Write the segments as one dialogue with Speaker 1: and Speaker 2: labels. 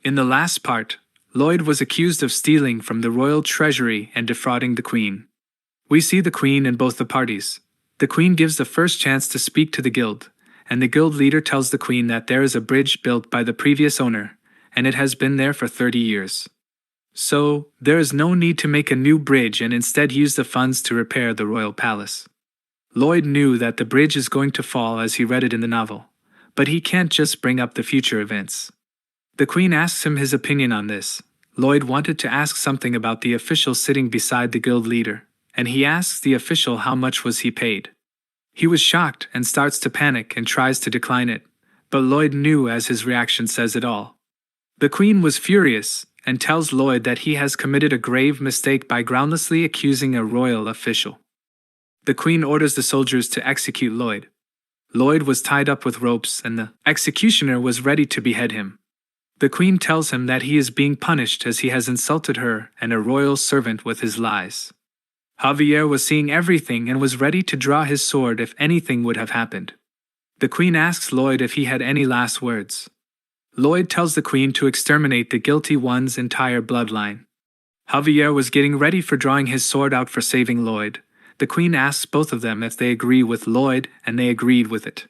Speaker 1: In the last part, Lloyd was accused of stealing from the royal treasury and defrauding the Queen. We see the Queen in both the parties. The Queen gives the first chance to speak to the guild, and the guild leader tells the Queen that there is a bridge built by the previous owner, and it has been there for 30 years. So, there is no need to make a new bridge and instead use the funds to repair the royal palace. Lloyd knew that the bridge is going to fall as he read it in the novel, but he can't just bring up the future events. The Queen asks him his opinion on this. Lloyd wanted to ask something about the official sitting beside the guild leader, and he asks the official how much was he paid. He was shocked and starts to panic and tries to decline it, but Lloyd knew as his reaction says it all. The Queen was furious and tells Lloyd that he has committed a grave mistake by groundlessly accusing a royal official. The Queen orders the soldiers to execute Lloyd. Lloyd was tied up with ropes and the executioner was ready to behead him. The Queen tells him that he is being punished as he has insulted her and a royal servant with his lies. Javier was seeing everything and was ready to draw his sword if anything would have happened. The Queen asks Lloyd if he had any last words. Lloyd tells the Queen to exterminate the guilty one's entire bloodline. Javier was getting ready for drawing his sword out for saving Lloyd. The Queen asks both of them if they agree with Lloyd, and they agreed with it.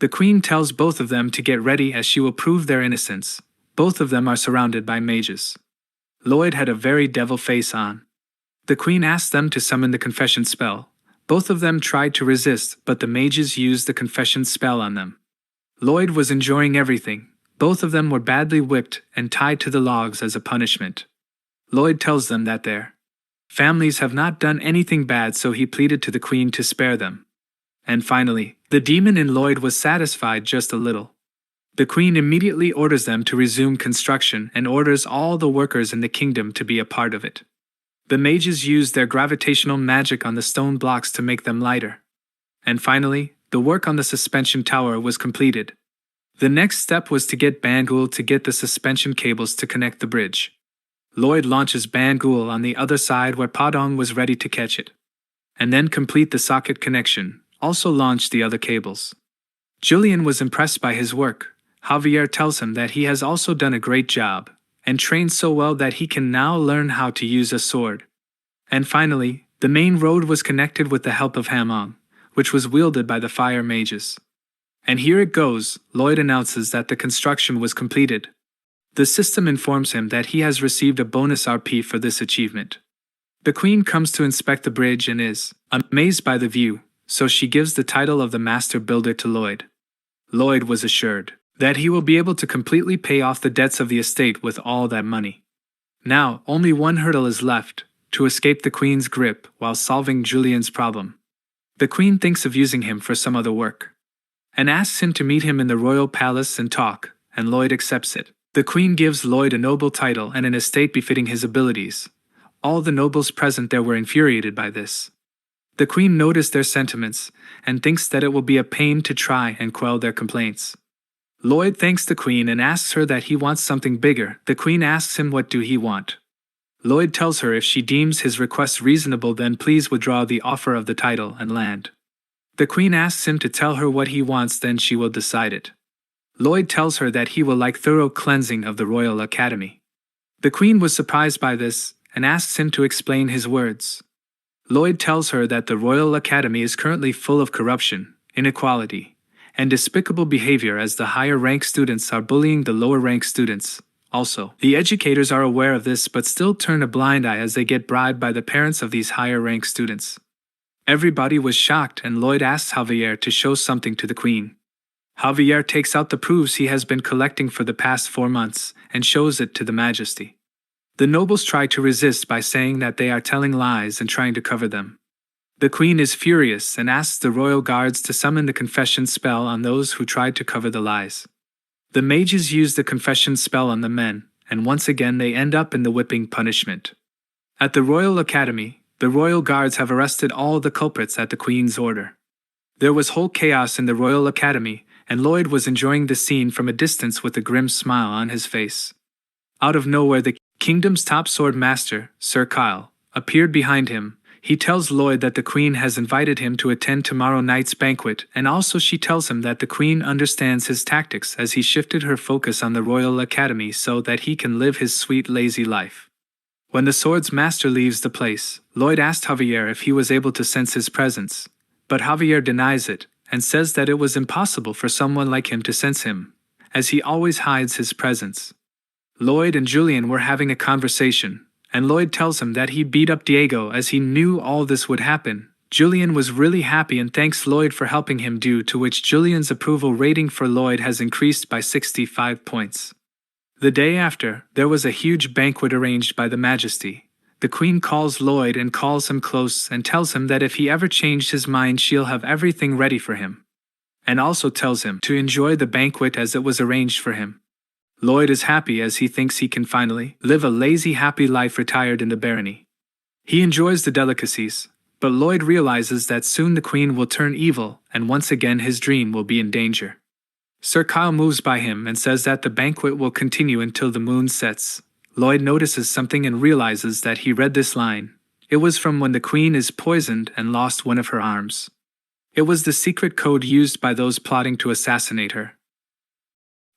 Speaker 1: The Queen tells both of them to get ready as she will prove their innocence. Both of them are surrounded by mages. Lloyd had a very devil face on. The Queen asked them to summon the confession spell. Both of them tried to resist, but the mages used the confession spell on them. Lloyd was enjoying everything. Both of them were badly whipped and tied to the logs as a punishment. Lloyd tells them that their families have not done anything bad, so he pleaded to the Queen to spare them. And finally, the demon in Lloyd was satisfied just a little. The Queen immediately orders them to resume construction and orders all the workers in the kingdom to be a part of it. The mages used their gravitational magic on the stone blocks to make them lighter. And finally, the work on the suspension tower was completed. The next step was to get Bangul to get the suspension cables to connect the bridge. Lloyd launches Bangul on the other side where Padong was ready to catch it. And then complete the socket connection, also launch the other cables. Julian was impressed by his work. Javier tells him that he has also done a great job, and trained so well that he can now learn how to use a sword. And finally, the main road was connected with the help of Hamong, which was wielded by the fire mages. And here it goes, Lloyd announces that the construction was completed. The system informs him that he has received a bonus RP for this achievement. The Queen comes to inspect the bridge and is amazed by the view, so she gives the title of the Master Builder to Lloyd. Lloyd was assured that he will be able to completely pay off the debts of the estate with all that money. Now, only one hurdle is left, to escape the Queen's grip while solving Julian's problem. The Queen thinks of using him for some other work, and asks him to meet him in the royal palace and talk, and Lloyd accepts it. The Queen gives Lloyd a noble title and an estate befitting his abilities. All the nobles present there were infuriated by this. The Queen noticed their sentiments, and thinks that it will be a pain to try and quell their complaints. Lloyd thanks the Queen and asks her that he wants something bigger. The Queen asks him what do he want. Lloyd tells her if she deems his request reasonable then please withdraw the offer of the title and land. The Queen asks him to tell her what he wants, then she will decide it. Lloyd tells her that he will like thorough cleansing of the Royal Academy. The Queen was surprised by this and asks him to explain his words. Lloyd tells her that the Royal Academy is currently full of corruption, inequality, and despicable behavior as the higher-rank students are bullying the lower-rank students. Also, the educators are aware of this but still turn a blind eye as they get bribed by the parents of these higher-rank students. Everybody was shocked and Lloyd asks Javier to show something to the Queen. Javier takes out the proofs he has been collecting for the past 4 months and shows it to the Majesty. The nobles try to resist by saying that they are telling lies and trying to cover them. The Queen is furious and asks the royal guards to summon the confession spell on those who tried to cover the lies. The mages use the confession spell on the men, and once again they end up in the whipping punishment. At the Royal Academy, the royal guards have arrested all the culprits at the Queen's order. There was whole chaos in the Royal Academy, and Lloyd was enjoying the scene from a distance with a grim smile on his face. Out of nowhere, the kingdom's top sword master, Sir Kyle, appeared behind him. He tells Lloyd that the Queen has invited him to attend tomorrow night's banquet, and also she tells him that the Queen understands his tactics as he shifted her focus on the Royal Academy so that he can live his sweet lazy life. When the sword's master leaves the place, Lloyd asked Javier if he was able to sense his presence, but Javier denies it and says that it was impossible for someone like him to sense him, as he always hides his presence. Lloyd and Julian were having a conversation, and Lloyd tells him that he beat up Diego as he knew all this would happen. Julian was really happy and thanks Lloyd for helping him, due to which Julian's approval rating for Lloyd has increased by 65 points. The day after, there was a huge banquet arranged by the Majesty. The Queen calls Lloyd and calls him close and tells him that if he ever changed his mind she'll have everything ready for him, and also tells him to enjoy the banquet as it was arranged for him. Lloyd is happy as he thinks he can finally live a lazy happy life retired in the barony. He enjoys the delicacies, but Lloyd realizes that soon the Queen will turn evil and once again his dream will be in danger. Sir Kyle moves by him and says that the banquet will continue until the moon sets. Lloyd notices something and realizes that he read this line. It was from when the Queen is poisoned and lost one of her arms. It was the secret code used by those plotting to assassinate her.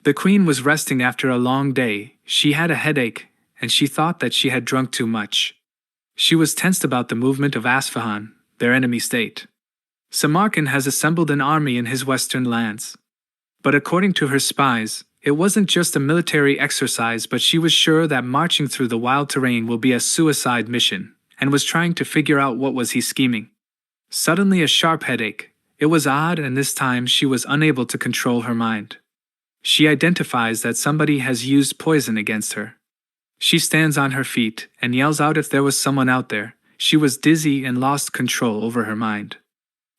Speaker 1: The Queen was resting after a long day. She had a headache, and she thought that she had drunk too much. She was tensed about the movement of Asfahan, their enemy state. Samarkand has assembled an army in his western lands. But according to her spies, it wasn't just a military exercise, but she was sure that marching through the wild terrain will be a suicide mission, and was trying to figure out what was he scheming. Suddenly a sharp headache. It was odd, and this time she was unable to control her mind. She identifies that somebody has used poison against her. She stands on her feet and yells out if there was someone out there. She was dizzy and lost control over her mind.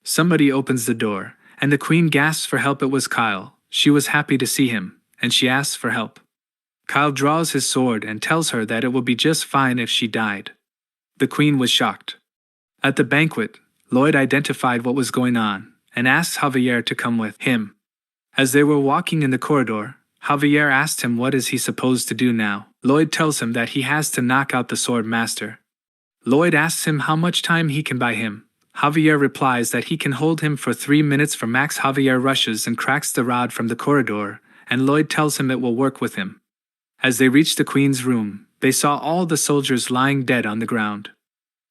Speaker 1: Somebody opens the door, and the Queen gasps for help. It was Kyle. She was happy to see him, and she asks for help. Kyle draws his sword and tells her that it will be just fine if she died. The Queen was shocked. At the banquet, Lloyd identified what was going on and asked Javier to come with him. As they were walking in the corridor, Javier asked him what is he supposed to do now. Lloyd tells him that he has to knock out the sword master. Lloyd asks him how much time he can buy him. Javier replies that he can hold him for 3 minutes for max. Javier rushes and cracks the rod from the corridor, and Lloyd tells him it will work with him. As they reached the Queen's room, they saw all the soldiers lying dead on the ground.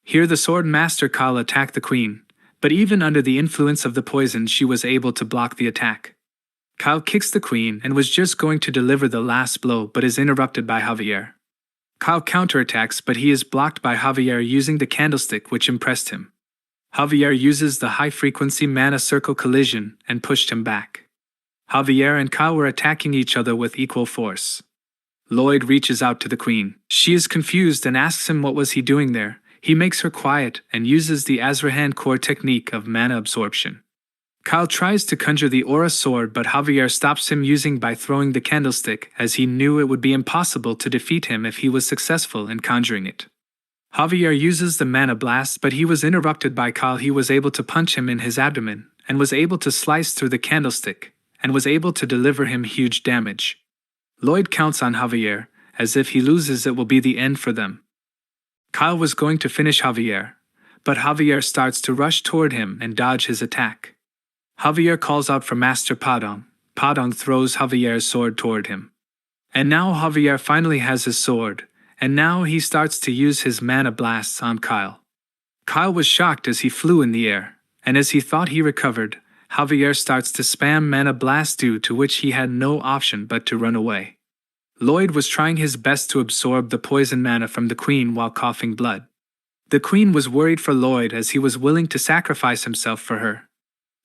Speaker 1: Here the sword master Kyle attacked the Queen, but even under the influence of the poison she was able to block the attack. Kyle kicks the Queen and was just going to deliver the last blow but is interrupted by Javier. Kyle counterattacks, but he is blocked by Javier using the candlestick, which impressed him. Javier uses the high-frequency mana circle collision and pushed him back. Javier and Kyle were attacking each other with equal force. Lloyd reaches out to the Queen. She is confused and asks him what was he doing there. He makes her quiet and uses the Azrahan core technique of mana absorption. Kyle tries to conjure the aura sword, but Javier stops him using by throwing the candlestick, as he knew it would be impossible to defeat him if he was successful in conjuring it. Javier uses the mana blast, but he was interrupted by Kyle. He was able to punch him in his abdomen, and was able to slice through the candlestick, and was able to deliver him huge damage. Lloyd counts on Javier, as if he loses it will be the end for them. Kyle was going to finish Javier, but Javier starts to rush toward him and dodge his attack. Javier calls out for Master Padong. Padong throws Javier's sword toward him. And now Javier finally has his sword, and now he starts to use his mana blasts on Kyle. Kyle was shocked as he flew in the air, and as he thought he recovered, Javier starts to spam mana blast, due to which he had no option but to run away. Lloyd was trying his best to absorb the poison mana from the Queen while coughing blood. The Queen was worried for Lloyd as he was willing to sacrifice himself for her.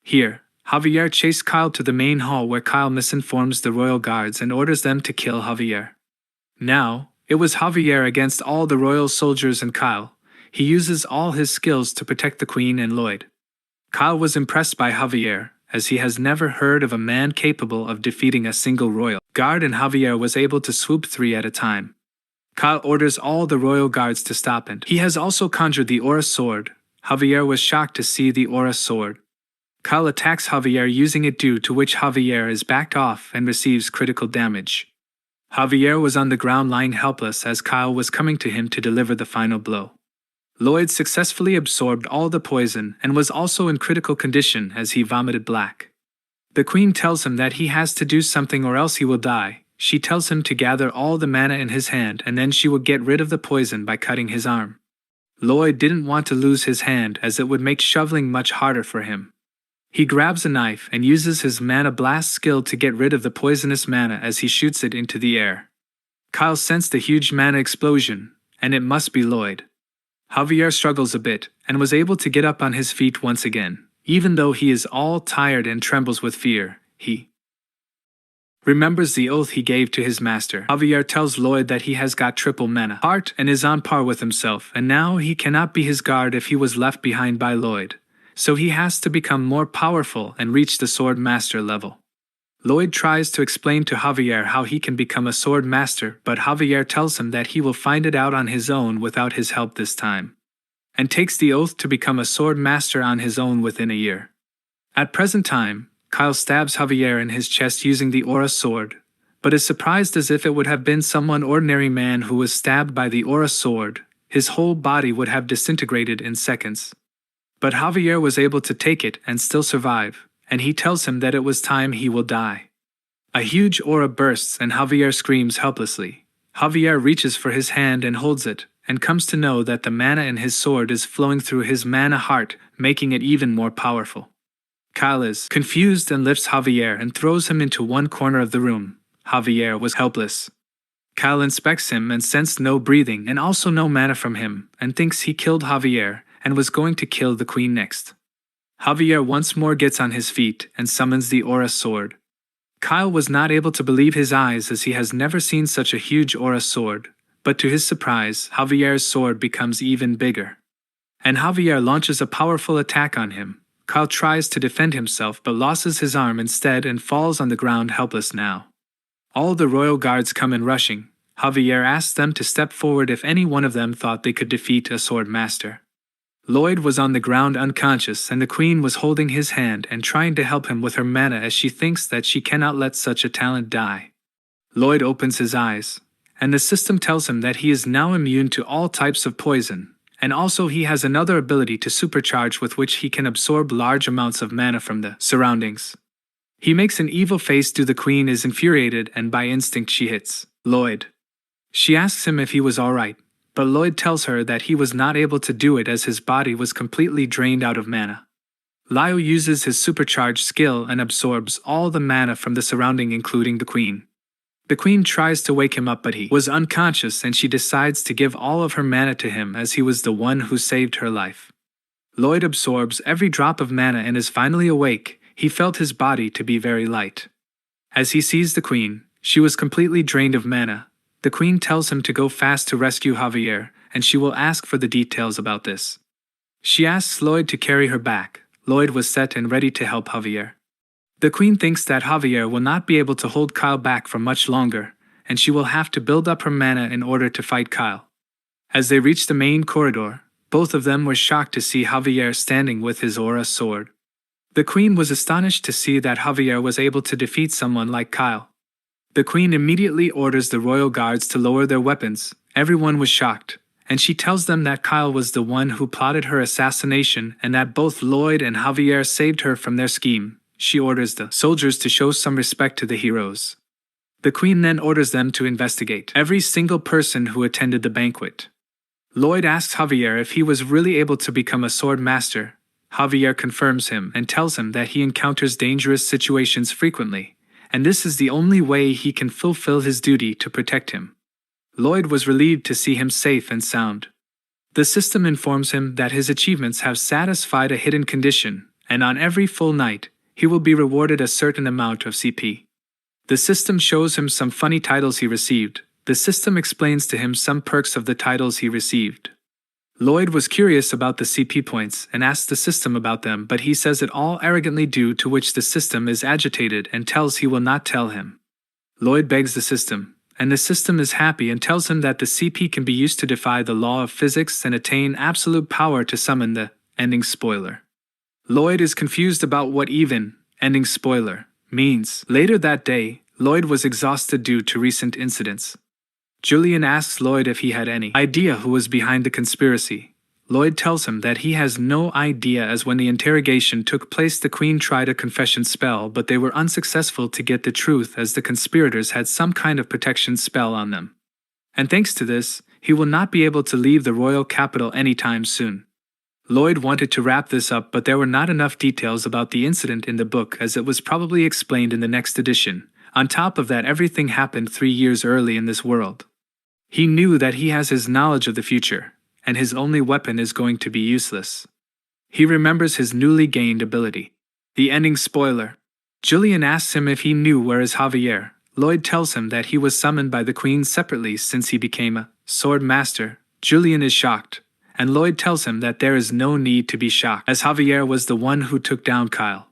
Speaker 1: Here, Javier chased Kyle to the main hall, where Kyle misinforms the royal guards and orders them to kill Javier. Now, it was Javier against all the royal soldiers and Kyle. He uses all his skills to protect the Queen and Lloyd. Kyle was impressed by Javier, as he has never heard of a man capable of defeating a single royal guard, and Javier was able to swoop 3 at a time. Kyle orders all the royal guards to stop, and he has also conjured the aura sword. Javier was shocked to see the aura sword. Kyle attacks Javier using it, due to which Javier is backed off and receives critical damage. Javier was on the ground lying helpless as Kyle was coming to him to deliver the final blow. Lloyd successfully absorbed all the poison and was also in critical condition as he vomited black. The queen tells him that he has to do something or else he will die. She tells him to gather all the mana in his hand and then she will get rid of the poison by cutting his arm. Lloyd didn't want to lose his hand as it would make shoveling much harder for him. He grabs a knife and uses his mana blast skill to get rid of the poisonous mana as he shoots it into the air. Kyle sensed a huge mana explosion, and it must be Lloyd. Javier struggles a bit and was able to get up on his feet once again. Even though he is all tired and trembles with fear, he remembers the oath he gave to his master. Javier tells Lloyd that he has got triple mana heart and is on par with himself, and now he cannot be his guard if he was left behind by Lloyd. So he has to become more powerful and reach the sword master level. Lloyd tries to explain to Javier how he can become a sword master, but Javier tells him that he will find it out on his own without his help this time, and takes the oath to become a sword master on his own within a year. At present time, Kyle stabs Javier in his chest using the aura sword, but is surprised as if it would have been someone ordinary man who was stabbed by the aura sword. His whole body would have disintegrated in seconds. But Javier was able to take it and still survive, and he tells him that it was time he will die. A huge aura bursts and Javier screams helplessly. Javier reaches for his hand and holds it, and comes to know that the mana in his sword is flowing through his mana heart, making it even more powerful. Kyle is confused and lifts Javier and throws him into one corner of the room. Javier was helpless. Kyle inspects him and sensed no breathing and also no mana from him, and thinks he killed Javier and was going to kill the queen next. Javier once more gets on his feet and summons the aura sword. Kyle was not able to believe his eyes as he has never seen such a huge aura sword, but to his surprise, Javier's sword becomes even bigger. And Javier launches a powerful attack on him. Kyle tries to defend himself but loses his arm instead and falls on the ground helpless now. All the royal guards come in rushing. Javier asks them to step forward if any one of them thought they could defeat a sword master. Lloyd was on the ground unconscious and the queen was holding his hand and trying to help him with her mana as she thinks that she cannot let such a talent die. Lloyd opens his eyes, and the system tells him that he is now immune to all types of poison. And also he has another ability to supercharge with which he can absorb large amounts of mana from the surroundings. He makes an evil face to the queen is infuriated and by instinct she hits Lloyd. She asks him if he was alright, but Lloyd tells her that he was not able to do it as his body was completely drained out of mana. Lyle uses his supercharged skill and absorbs all the mana from the surrounding including the queen. The queen tries to wake him up but he was unconscious and she decides to give all of her mana to him as he was the one who saved her life. Lloyd absorbs every drop of mana and is finally awake. He felt his body to be very light. As he sees the queen, she was completely drained of mana. The queen tells him to go fast to rescue Javier, and she will ask for the details about this. She asks Lloyd to carry her back. Lloyd was set and ready to help Javier. The queen thinks that Javier will not be able to hold Kyle back for much longer, and she will have to build up her mana in order to fight Kyle. As they reach the main corridor, both of them were shocked to see Javier standing with his aura sword. The queen was astonished to see that Javier was able to defeat someone like Kyle. The queen immediately orders the royal guards to lower their weapons. Everyone was shocked, and she tells them that Kyle was the one who plotted her assassination and that both Lloyd and Javier saved her from their scheme. She orders the soldiers to show some respect to the heroes. The queen then orders them to investigate every single person who attended the banquet. Lloyd asks Javier if he was really able to become a sword master. Javier confirms him and tells him that he encounters dangerous situations frequently, and this is the only way he can fulfill his duty to protect him. Lloyd was relieved to see him safe and sound. The system informs him that his achievements have satisfied a hidden condition, and on every full night, he will be rewarded a certain amount of CP. The system shows him some funny titles he received. The system explains to him some perks of the titles he received. Lloyd was curious about the CP points and asked the system about them, but he says it all arrogantly, due to which the system is agitated and tells he will not tell him. Lloyd begs the system, and the system is happy and tells him that the CP can be used to defy the law of physics and attain absolute power to summon the ending spoiler. Lloyd is confused about what even ending spoiler means. Later that day, Lloyd was exhausted due to recent incidents. Julian asks Lloyd if he had any idea who was behind the conspiracy. Lloyd tells him that he has no idea, as when the interrogation took place the Queen tried a confession spell, but they were unsuccessful to get the truth, as the conspirators had some kind of protection spell on them. And thanks to this, he will not be able to leave the royal capital anytime soon. Lloyd wanted to wrap this up, but there were not enough details about the incident in the book, as it was probably explained in the next edition. On top of that, everything happened 3 years early in this world. He knew that he has his knowledge of the future, and his only weapon is going to be useless. He remembers his newly gained ability. The ending spoiler. Julian asks him if he knew where is Javier. Lloyd tells him that he was summoned by the Queen separately since he became a sword master. Julian is shocked, and Lloyd tells him that there is no need to be shocked, as Javier was the one who took down Kyle.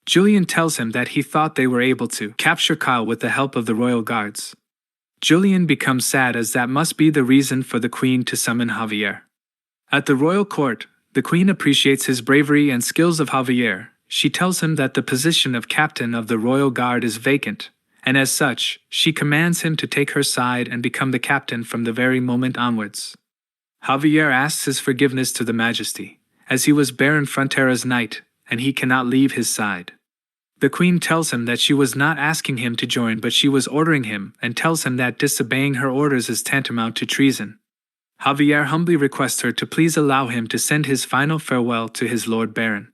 Speaker 1: Julian tells him that he thought they were able to capture Kyle with the help of the royal guards. Julian becomes sad, as that must be the reason for the Queen to summon Javier. At the royal court, the Queen appreciates his bravery and skills of Javier. She tells him that the position of captain of the royal guard is vacant, and as such, she commands him to take her side and become the captain from the very moment onwards. Javier asks his forgiveness to the Majesty, as he was Baron Frontera's knight, and he cannot leave his side. The Queen tells him that she was not asking him to join, but she was ordering him, and tells him that disobeying her orders is tantamount to treason. Javier humbly requests her to please allow him to send his final farewell to his Lord Baron.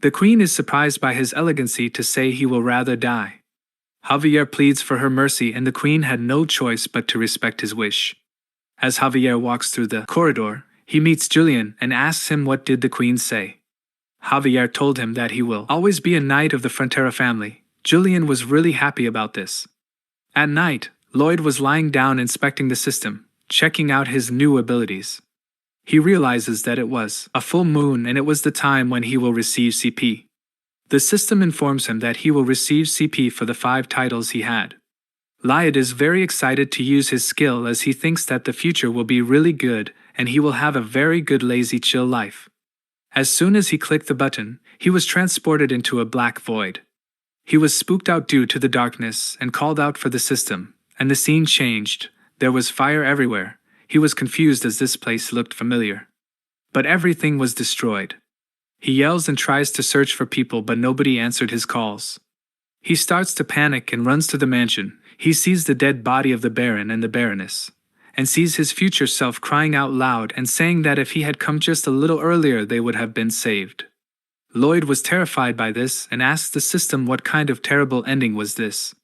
Speaker 1: The Queen is surprised by his elegancy to say he will rather die. Javier pleads for her mercy, and the Queen had no choice but to respect his wish. As Javier walks through the corridor, he meets Julian and asks him what did the Queen say. Javier told him that he will always be a knight of the Frontera family. Julian was really happy about this. At night, Lloyd was lying down inspecting the system, checking out his new abilities. He realizes that it was a full moon and it was the time when he will receive CP. The system informs him that he will receive CP for the 5 titles he had. Lloyd is very excited to use his skill, as he thinks that the future will be really good and he will have a very good lazy chill life. As soon as he clicked the button, he was transported into a black void. He was spooked out due to the darkness and called out for the system, and the scene changed. There was fire everywhere. He was confused as this place looked familiar. But everything was destroyed. He yells and tries to search for people, but nobody answered his calls. He starts to panic and runs to the mansion. He sees the dead body of the Baron and the Baroness, and sees his future self crying out loud and saying that if he had come just a little earlier they would have been saved. Lloyd was terrified by this and asked the system what kind of terrible ending was this.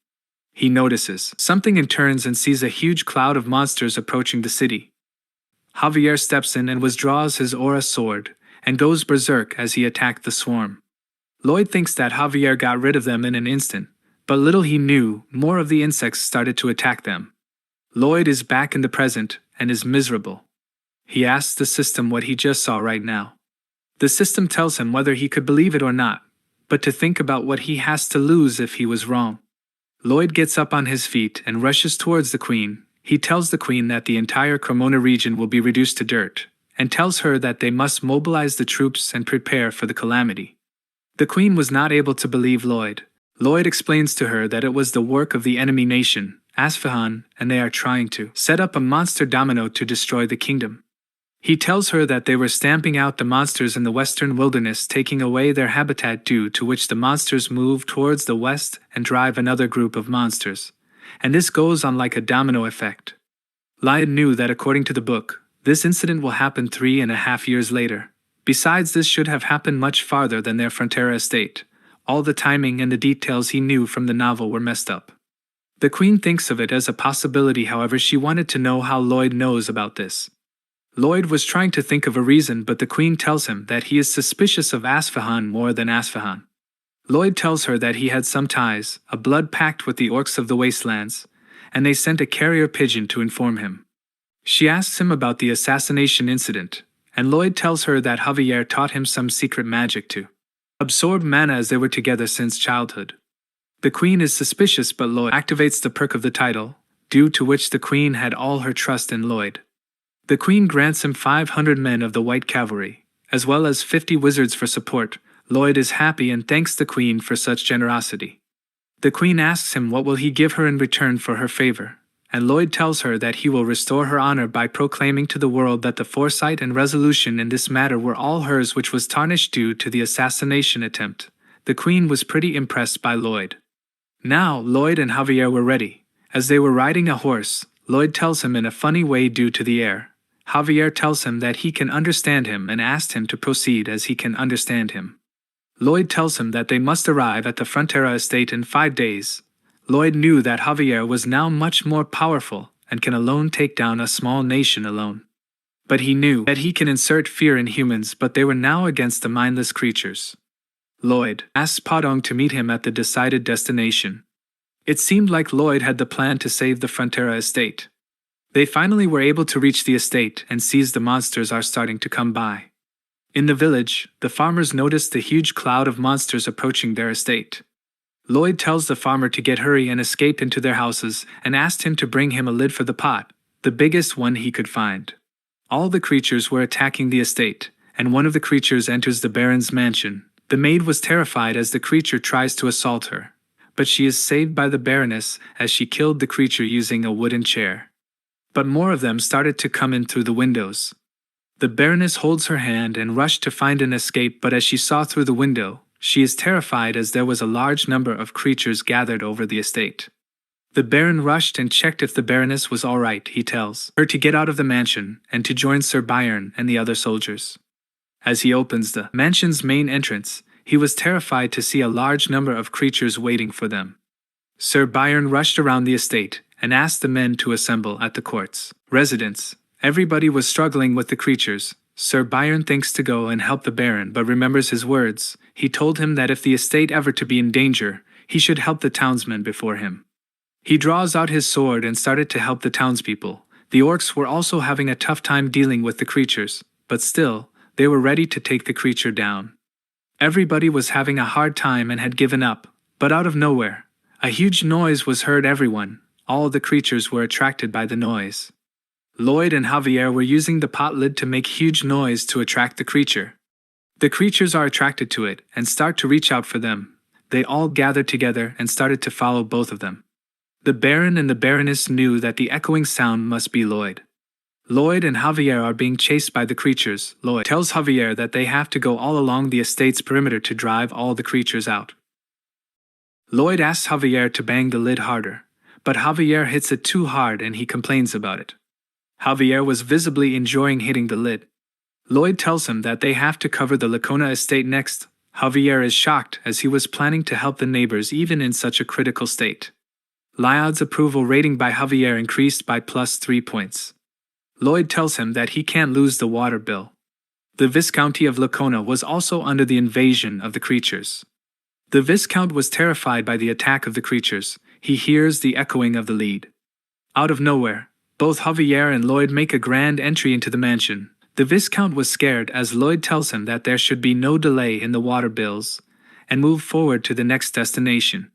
Speaker 1: He notices something and turns and sees a huge cloud of monsters approaching the city. Javier steps in and withdraws his aura sword and goes berserk as he attacked the swarm. Lloyd thinks that Javier got rid of them in an instant, but little he knew, more of the insects started to attack them. Lloyd is back in the present and is miserable. He asks the system what he just saw right now. The system tells him whether he could believe it or not, but to think about what he has to lose if he was wrong. Lloyd gets up on his feet and rushes towards the Queen. He tells the Queen that the entire Cremona region will be reduced to dirt, and tells her that they must mobilize the troops and prepare for the calamity. The Queen was not able to believe Lloyd. Lloyd explains to her that it was the work of the enemy nation, Asfahan, and they are trying to set up a monster domino to destroy the kingdom. He tells her that they were stamping out the monsters in the western wilderness, taking away their habitat, due to which the monsters move towards the west and drive another group of monsters. And this goes on like a domino effect. Lloyd knew that according to the book, this incident will happen 3.5 years later. Besides, this should have happened much farther than their Frontera estate. All the timing and the details he knew from the novel were messed up. The Queen thinks of it as a possibility, however she wanted to know how Lloyd knows about this. Lloyd was trying to think of a reason, but the Queen tells him that he is suspicious of Asfahan more than Asfahan. Lloyd tells her that he had some ties, a blood pact with the orcs of the wastelands, and they sent a carrier pigeon to inform him. She asks him about the assassination incident, and Lloyd tells her that Javier taught him some secret magic to absorb mana, as they were together since childhood. The Queen is suspicious, but Lloyd activates the perk of the title, due to which the Queen had all her trust in Lloyd. The Queen grants him 500 men of the White Cavalry, as well as 50 wizards for support. Lloyd is happy and thanks the Queen for such generosity. The Queen asks him what will he give her in return for her favor, and Lloyd tells her that he will restore her honor by proclaiming to the world that the foresight and resolution in this matter were all hers, which was tarnished due to the assassination attempt. The Queen was pretty impressed by Lloyd. Now, Lloyd and Javier were ready. As they were riding a horse, Lloyd tells him in a funny way due to the air. Javier tells him that he can understand him and asked him to proceed as he can understand him. Lloyd tells him that they must arrive at the Frontera estate in 5 days. Lloyd knew that Javier was now much more powerful and can alone take down a small nation alone. But he knew that he can insert fear in humans, but they were now against the mindless creatures. Lloyd asked Padong to meet him at the decided destination. It seemed like Lloyd had the plan to save the Frontera estate. They finally were able to reach the estate and sees the monsters are starting to come by. In the village, the farmers noticed the huge cloud of monsters approaching their estate. Lloyd tells the farmer to get hurry and escape into their houses and asked him to bring him a lid for the pot, the biggest one he could find. All the creatures were attacking the estate, and one of the creatures enters the Baron's mansion. The maid was terrified as the creature tries to assault her, but she is saved by the Baroness as she killed the creature using a wooden chair. But more of them started to come in through the windows. The Baroness holds her hand and rushed to find an escape, but as she saw through the window, she is terrified as there was a large number of creatures gathered over the estate. The Baron rushed and checked if the Baroness was all right. He tells her to get out of the mansion and to join Sir Byron and the other soldiers. As he opens the mansion's main entrance, he was terrified to see a large number of creatures waiting for them. Sir Byron rushed around the estate and asked the men to assemble at the court's residence. Everybody was struggling with the creatures. Sir Byron thinks to go and help the Baron but remembers his words. He told him that if the estate ever to be in danger, he should help the townsmen before him. He draws out his sword and started to help the townspeople. The orcs were also having a tough time dealing with the creatures, but still, they were ready to take the creature down. Everybody was having a hard time and had given up, but out of nowhere, a huge noise was heard. Everyone, all the creatures were attracted by the noise. Lloyd and Javier were using the pot lid to make huge noise to attract the creature. The creatures are attracted to it and start to reach out for them. They all gathered together and started to follow both of them. The Baron and the Baroness knew that the echoing sound must be Lloyd. Lloyd and Javier are being chased by the creatures. Lloyd tells Javier that they have to go all along the estate's perimeter to drive all the creatures out. Lloyd asks Javier to bang the lid harder, but Javier hits it too hard and he complains about it. Javier was visibly enjoying hitting the lid. Lloyd tells him that they have to cover the Lacona estate next. Javier is shocked as he was planning to help the neighbors even in such a critical state. Lloyd's approval rating by Javier increased by +3 points. Lloyd tells him that he can't lose the water bill. The Viscounty of Lacona was also under the invasion of the creatures. The Viscount was terrified by the attack of the creatures. He hears the echoing of the lead. Out of nowhere, both Javier and Lloyd make a grand entry into the mansion. The Viscount was scared as Lloyd tells him that there should be no delay in the water bills, and move forward to the next destination.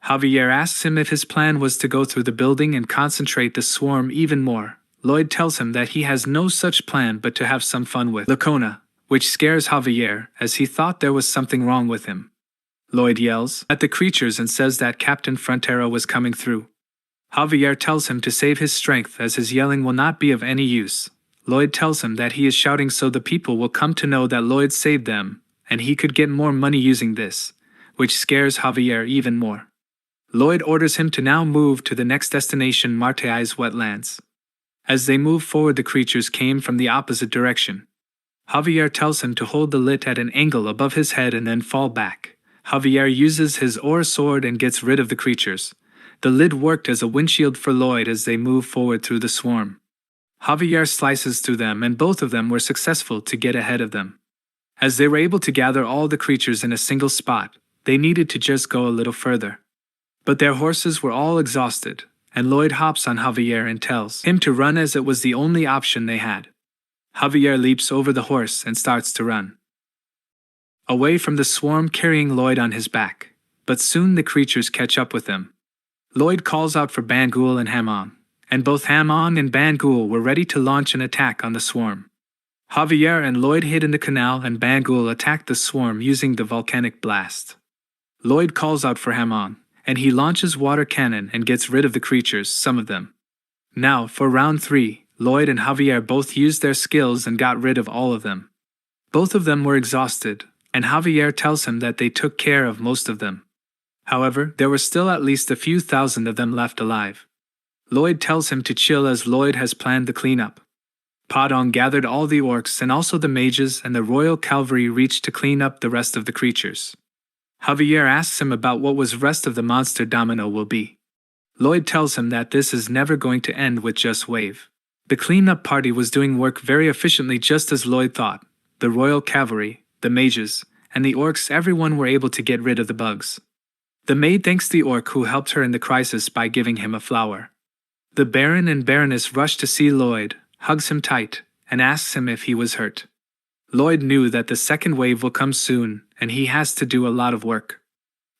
Speaker 1: Javier asks him if his plan was to go through the building and concentrate the swarm even more. Lloyd tells him that he has no such plan but to have some fun with Lacona, which scares Javier as he thought there was something wrong with him. Lloyd yells at the creatures and says that Captain Frontera was coming through. Javier tells him to save his strength as his yelling will not be of any use. Lloyd tells him that he is shouting so the people will come to know that Lloyd saved them, and he could get more money using this, which scares Javier even more. Lloyd orders him to now move to the next destination, Marteai's wetlands. As they move forward, the creatures came from the opposite direction. Javier tells him to hold the lid at an angle above his head and then fall back. Javier uses his ore sword and gets rid of the creatures. The lid worked as a windshield for Lloyd as they move forward through the swarm. Javier slices through them and both of them were successful to get ahead of them. As they were able to gather all the creatures in a single spot, they needed to just go a little further. But their horses were all exhausted, and Lloyd hops on Javier and tells him to run as it was the only option they had. Javier leaps over the horse and starts to run away from the swarm, carrying Lloyd on his back, but soon the creatures catch up with him. Lloyd calls out for Bangul and Hamon, and both Hamon and Bangul were ready to launch an attack on the swarm. Javier and Lloyd hid in the canal and Bangul attacked the swarm using the volcanic blast. Lloyd calls out for Hamon, and he launches water cannon and gets rid of the creatures, some of them. Now, for round 3, Lloyd and Javier both used their skills and got rid of all of them. Both of them were exhausted, and Javier tells him that they took care of most of them. However, there were still at least a few thousand of them left alive. Lloyd tells him to chill as Lloyd has planned the cleanup. Padong gathered all the orcs and also the mages, and the royal cavalry reached to clean up the rest of the creatures. Javier asks him about what was rest of the monster domino will be. Lloyd tells him that this is never going to end with just Wave. The cleanup party was doing work very efficiently just as Lloyd thought. The royal cavalry, the mages, and the orcs, everyone were able to get rid of the bugs. The maid thanks the orc who helped her in the crisis by giving him a flower. The Baron and Baroness rush to see Lloyd, hugs him tight, and asks him if he was hurt. Lloyd knew that the second wave will come soon, and he has to do a lot of work.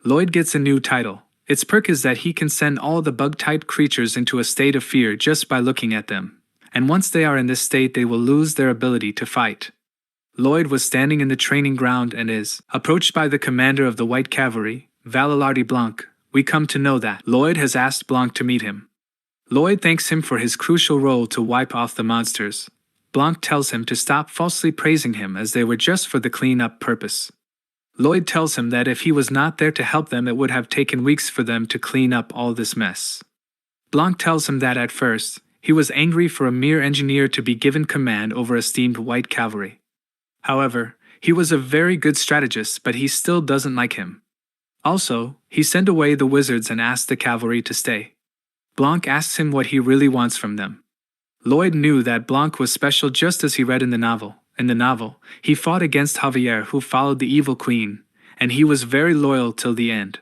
Speaker 1: Lloyd gets a new title. Its perk is that he can send all the bug-type creatures into a state of fear just by looking at them, and once they are in this state they will lose their ability to fight. Lloyd was standing in the training ground and is approached by the commander of the White Cavalry, Valardi Blanc. We come to know that Lloyd has asked Blanc to meet him. Lloyd thanks him for his crucial role to wipe off the monsters. Blanc tells him to stop falsely praising him as they were just for the clean-up purpose. Lloyd tells him that if he was not there to help them it would have taken weeks for them to clean up all this mess. Blanc tells him that at first, he was angry for a mere engineer to be given command over esteemed White Cavalry. However, he was a very good strategist, but he still doesn't like him. Also, he sent away the wizards and asked the cavalry to stay. Blanc asks him what he really wants from them. Lloyd knew that Blanc was special just as he read in the novel. In the novel, he fought against Javier who followed the evil queen, and he was very loyal till the end.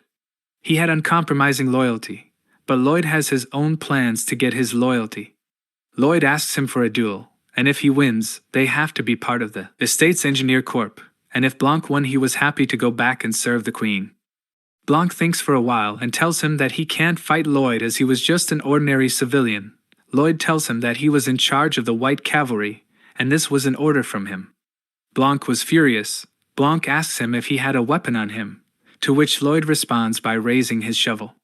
Speaker 1: He had uncompromising loyalty, but Lloyd has his own plans to get his loyalty. Lloyd asks him for a duel, and if he wins, they have to be part of the Estates Engineer Corp, and if Blanc won he was happy to go back and serve the queen. Blanc thinks for a while and tells him that he can't fight Lloyd as he was just an ordinary civilian. Lloyd tells him that he was in charge of the White Cavalry, and this was an order from him. Blanc was furious. Blanc asks him if he had a weapon on him, to which Lloyd responds by raising his shovel.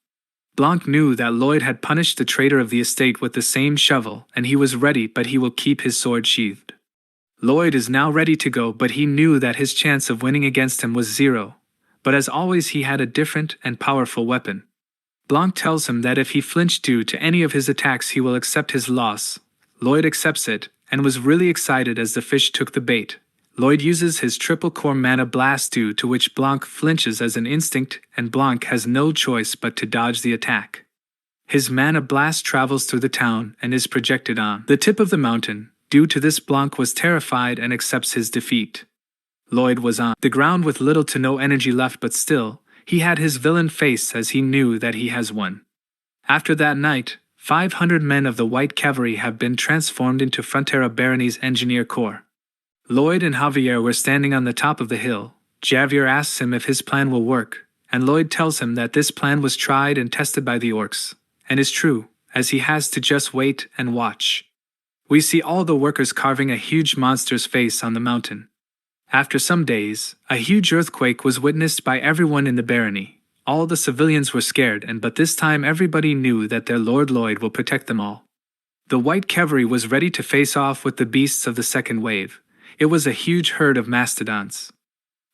Speaker 1: Blanc knew that Lloyd had punished the traitor of the estate with the same shovel, and he was ready, but he will keep his sword sheathed. Lloyd is now ready to go, but he knew that his chance of winning against him was 0. But as always he had a different and powerful weapon. Blanc tells him that if he flinched due to any of his attacks he will accept his loss. Lloyd accepts it, and was really excited as the fish took the bait. Lloyd uses his triple-core mana blast due to which Blanc flinches as an instinct, and Blanc has no choice but to dodge the attack. His mana blast travels through the town and is projected on the tip of the mountain. Due to this Blanc was terrified and accepts his defeat. Lloyd was on the ground with little to no energy left, but still, he had his villain face as he knew that he has won. After that night, 500 men of the White Cavalry have been transformed into Frontera Barony's Engineer Corps. Lloyd and Javier were standing on the top of the hill. Javier asks him if his plan will work, and Lloyd tells him that this plan was tried and tested by the orcs, and is true, as he has to just wait and watch. We see all the workers carving a huge monster's face on the mountain. After some days, a huge earthquake was witnessed by everyone in the barony. All the civilians were scared, but this time everybody knew that their Lord Lloyd will protect them all. The White Cavalry was ready to face off with the beasts of the second wave. It was a huge herd of mastodons.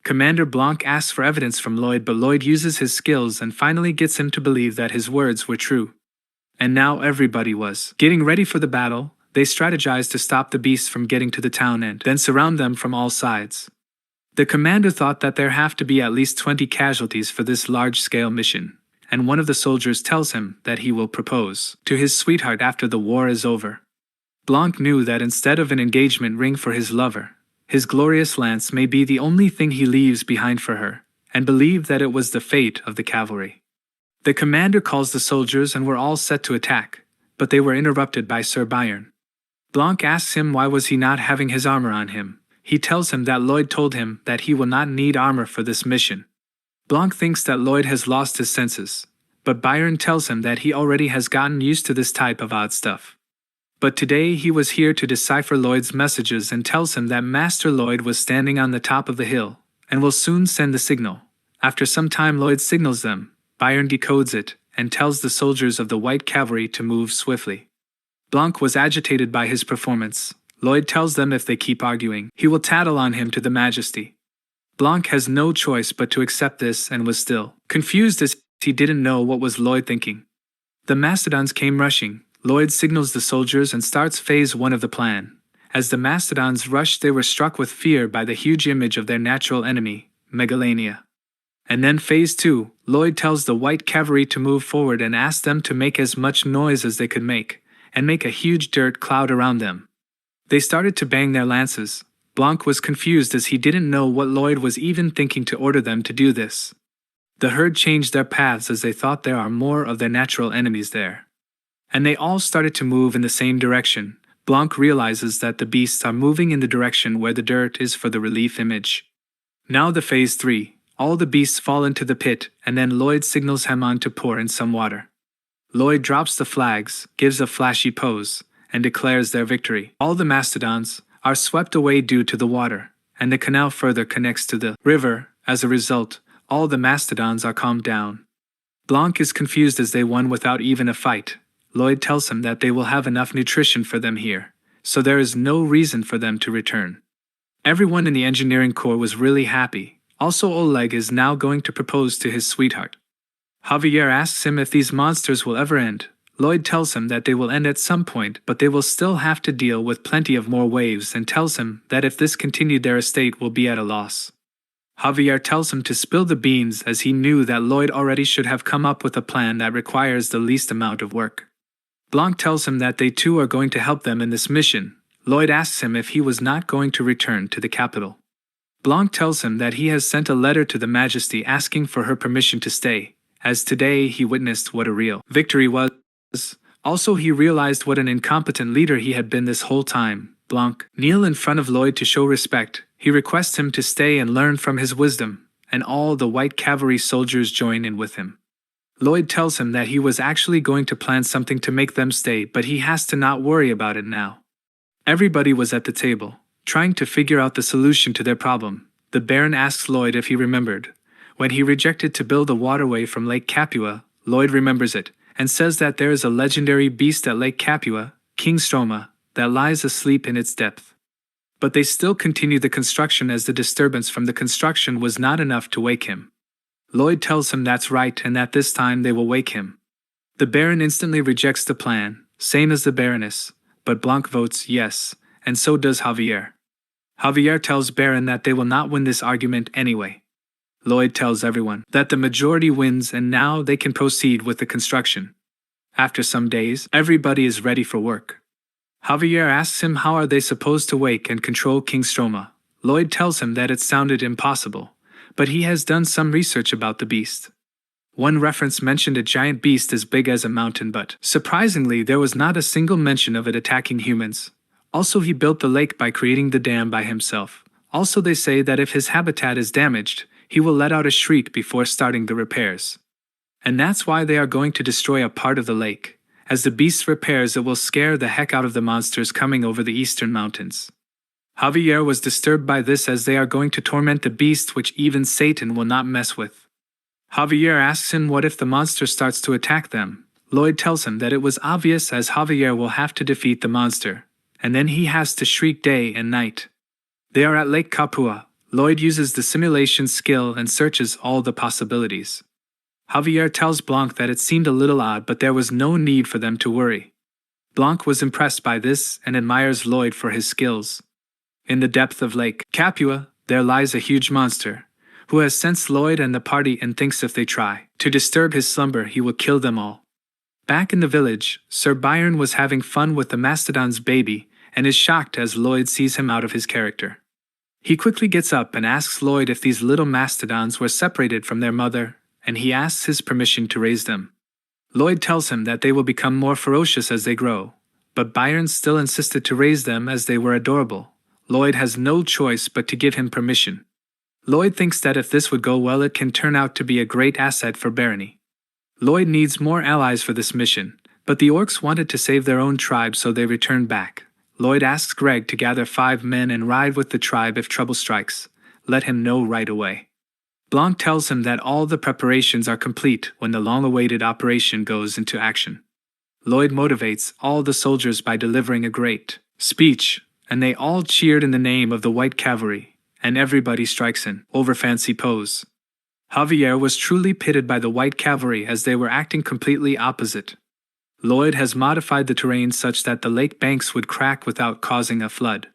Speaker 1: Commander Blanc asks for evidence from Lloyd, but Lloyd uses his skills and finally gets him to believe that his words were true. And now everybody was getting ready for the battle. They strategized to stop the beasts from getting to the town and then surround them from all sides. The commander thought that there have to be at least 20 casualties for this large-scale mission, and one of the soldiers tells him that he will propose to his sweetheart after the war is over. Blanc knew that instead of an engagement ring for his lover, his glorious lance may be the only thing he leaves behind for her, and believed that it was the fate of the cavalry. The commander calls the soldiers and were all set to attack, but they were interrupted by Sir Byron. Blanc asks him why was he not having his armor on him. He tells him that Lloyd told him that he will not need armor for this mission. Blanc thinks that Lloyd has lost his senses, but Byron tells him that he already has gotten used to this type of odd stuff. But today he was here to decipher Lloyd's messages and tells him that Master Lloyd was standing on the top of the hill, and will soon send the signal. After some time Lloyd signals them, Byron decodes it, and tells the soldiers of the White Cavalry to move swiftly. Blanc was agitated by his performance. Lloyd tells them if they keep arguing, he will tattle on him to the Majesty. Blanc has no choice but to accept this and was still confused as he didn't know what was Lloyd thinking. The Mastodons came rushing. Lloyd signals the soldiers and starts phase 1 of the plan. As the Mastodons rushed, they were struck with fear by the huge image of their natural enemy, Megalania. And then phase 2, Lloyd tells the White Cavalry to move forward and asks them to make as much noise as they could make, and make a huge dirt cloud around them. They started to bang their lances. Blanc was confused as he didn't know what Lloyd was even thinking to order them to do this. The herd changed their paths as they thought there are more of their natural enemies there. And they all started to move in the same direction. Blanc realizes that the beasts are moving in the direction where the dirt is for the relief image. Now the phase 3, all the beasts fall into the pit, and then Lloyd signals Hammond to pour in some water. Lloyd drops the flags, gives a flashy pose, and declares their victory. All the Mastodons are swept away due to the water, and the canal further connects to the river. As a result, all the Mastodons are calmed down. Blanc is confused as they won without even a fight. Lloyd tells him that they will have enough nutrition for them here, so there is no reason for them to return. Everyone in the engineering corps was really happy. Also, Oleg is now going to propose to his sweetheart. Javier asks him if these monsters will ever end. Lloyd tells him that they will end at some point, but they will still have to deal with plenty of more waves, and tells him that if this continued, their estate will be at a loss. Javier tells him to spill the beans as he knew that Lloyd already should have come up with a plan that requires the least amount of work. Blanc tells him that they too are going to help them in this mission. Lloyd asks him if he was not going to return to the capital. Blanc tells him that he has sent a letter to the Majesty asking for her permission to stay, as today he witnessed what a real victory was. Also, he realized what an incompetent leader he had been this whole time. Blanc kneels in front of Lloyd to show respect. He requests him to stay and learn from his wisdom, and all the White Cavalry soldiers join in with him. Lloyd tells him that he was actually going to plan something to make them stay, but he has to not worry about it now. Everybody was at the table, trying to figure out the solution to their problem. The Baron asks Lloyd if he remembered. When he rejected to build a waterway from Lake Capua, Lloyd remembers it, and says that there is a legendary beast at Lake Capua, King Stroma, that lies asleep in its depth. But they still continue the construction as the disturbance from the construction was not enough to wake him. Lloyd tells him that's right and that this time they will wake him. The Baron instantly rejects the plan, same as the Baroness, but Blanc votes yes, and so does Javier. Javier tells Baron that they will not win this argument anyway. Lloyd tells everyone that the majority wins and now they can proceed with the construction. After some days, everybody is ready for work. Javier asks him how are they supposed to wake and control King Stroma. Lloyd tells him that it sounded impossible, but he has done some research about the beast. One reference mentioned a giant beast as big as a mountain, but surprisingly there was not a single mention of it attacking humans. Also, he built the lake by creating the dam by himself. Also, they say that if his habitat is damaged, he will let out a shriek before starting the repairs. And that's why they are going to destroy a part of the lake. As the beast repairs, it will scare the heck out of the monsters coming over the eastern mountains. Javier was disturbed by this as they are going to torment the beast, which even Satan will not mess with. Javier asks him what if the monster starts to attack them. Lloyd tells him that it was obvious as Javier will have to defeat the monster, and then he has to shriek day and night. They are at Lake Capua. Lloyd uses the simulation skill and searches all the possibilities. Javier tells Blanc that it seemed a little odd, but there was no need for them to worry. Blanc was impressed by this and admires Lloyd for his skills. In the depth of Lake Capua, there lies a huge monster, who has sensed Lloyd and the party and thinks if they try to disturb his slumber, he will kill them all. Back in the village, Sir Byron was having fun with the Mastodon's baby and is shocked as Lloyd sees him out of his character. He quickly gets up and asks Lloyd if these little Mastodons were separated from their mother, and he asks his permission to raise them. Lloyd tells him that they will become more ferocious as they grow, but Byron still insisted to raise them as they were adorable. Lloyd has no choice but to give him permission. Lloyd thinks that if this would go well, it can turn out to be a great asset for Barony. Lloyd needs more allies for this mission, but the orcs wanted to save their own tribe, so they return back. Lloyd asks Greg to gather 5 men and ride with the tribe if trouble strikes. Let him know right away. Blanc tells him that all the preparations are complete when the long-awaited operation goes into action. Lloyd motivates all the soldiers by delivering a great speech, and they all cheered in the name of the White Cavalry, and everybody strikes an over-fancy pose. Javier was truly pitted by the White Cavalry as they were acting completely opposite. Lloyd has modified the terrain such that the lake banks would crack without causing a flood.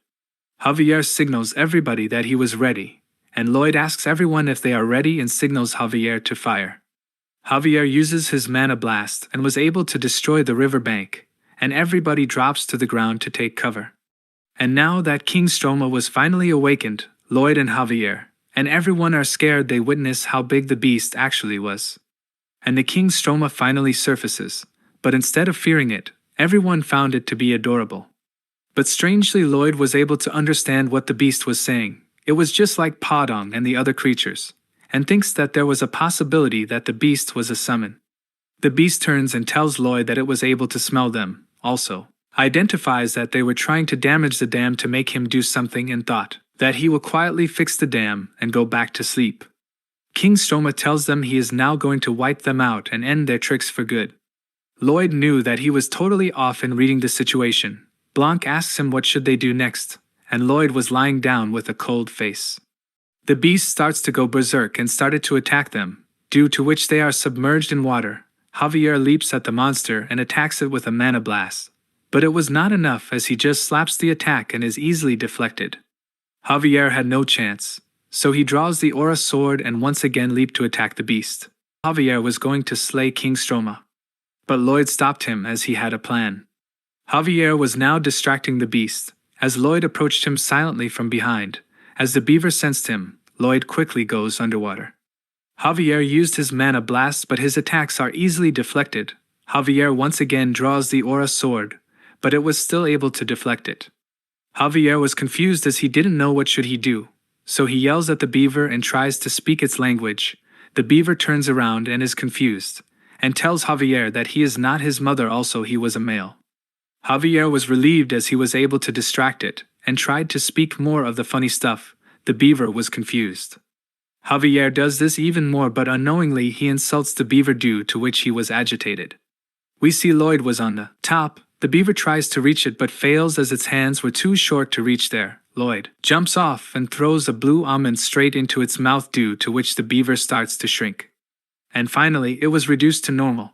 Speaker 1: Javier signals everybody that he was ready, and Lloyd asks everyone if they are ready and signals Javier to fire. Javier uses his mana blast and was able to destroy the riverbank, and everybody drops to the ground to take cover. And now that King Stroma was finally awakened, Lloyd and Javier, and everyone are scared they witness how big the beast actually was. And the King Stroma finally surfaces, but instead of fearing it, everyone found it to be adorable. But strangely Lloyd was able to understand what the beast was saying. It was just like Podong and the other creatures, and thinks that there was a possibility that the beast was a summon. The beast turns and tells Lloyd that it was able to smell them, also identifies that they were trying to damage the dam to make him do something and thought that he will quietly fix the dam and go back to sleep. King Stroma tells them he is now going to wipe them out and end their tricks for good. Lloyd knew that he was totally off in reading the situation. Blanc asks him what should they do next, and Lloyd was lying down with a cold face. The beast starts to go berserk and started to attack them, due to which they are submerged in water. Javier leaps at the monster and attacks it with a mana blast, but it was not enough as he just slaps the attack and is easily deflected. Javier had no chance, so he draws the aura sword and once again leaped to attack the beast. Javier was going to slay King Stroma, but Lloyd stopped him as he had a plan. Javier was now distracting the beast, as Lloyd approached him silently from behind. As the beaver sensed him, Lloyd quickly goes underwater. Javier used his mana blast, but his attacks are easily deflected. Javier once again draws the aura sword, but it was still able to deflect it. Javier was confused as he didn't know what should he do, so he yells at the beaver and tries to speak its language. The beaver turns around and is confused, and tells Javier that he is not his mother, also he was a male. Javier was relieved as he was able to distract it, and tried to speak more of the funny stuff. The beaver was confused. Javier does this even more, but unknowingly he insults the beaver, due to which he was agitated. We see Lloyd was on the top. The beaver tries to reach it but fails as its hands were too short to reach there. Lloyd jumps off and throws a blue almond straight into its mouth, due to which the beaver starts to shrink. And finally it was reduced to normal.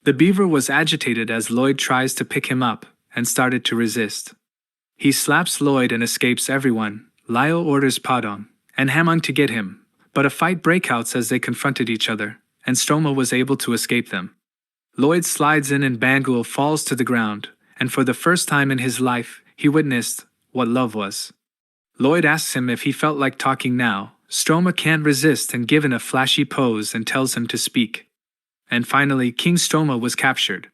Speaker 1: The beaver was agitated as Lloyd tries to pick him up, and started to resist. He slaps Lloyd and escapes everyone. Lyle orders Podong and Hamong to get him, but a fight breaks out as they confronted each other, and Stroma was able to escape them. Lloyd slides in and Bangul falls to the ground, and for the first time in his life, he witnessed what love was. Lloyd asks him if he felt like talking now. Stroma can't resist and given a flashy pose and tells him to speak. And finally, King Stroma was captured.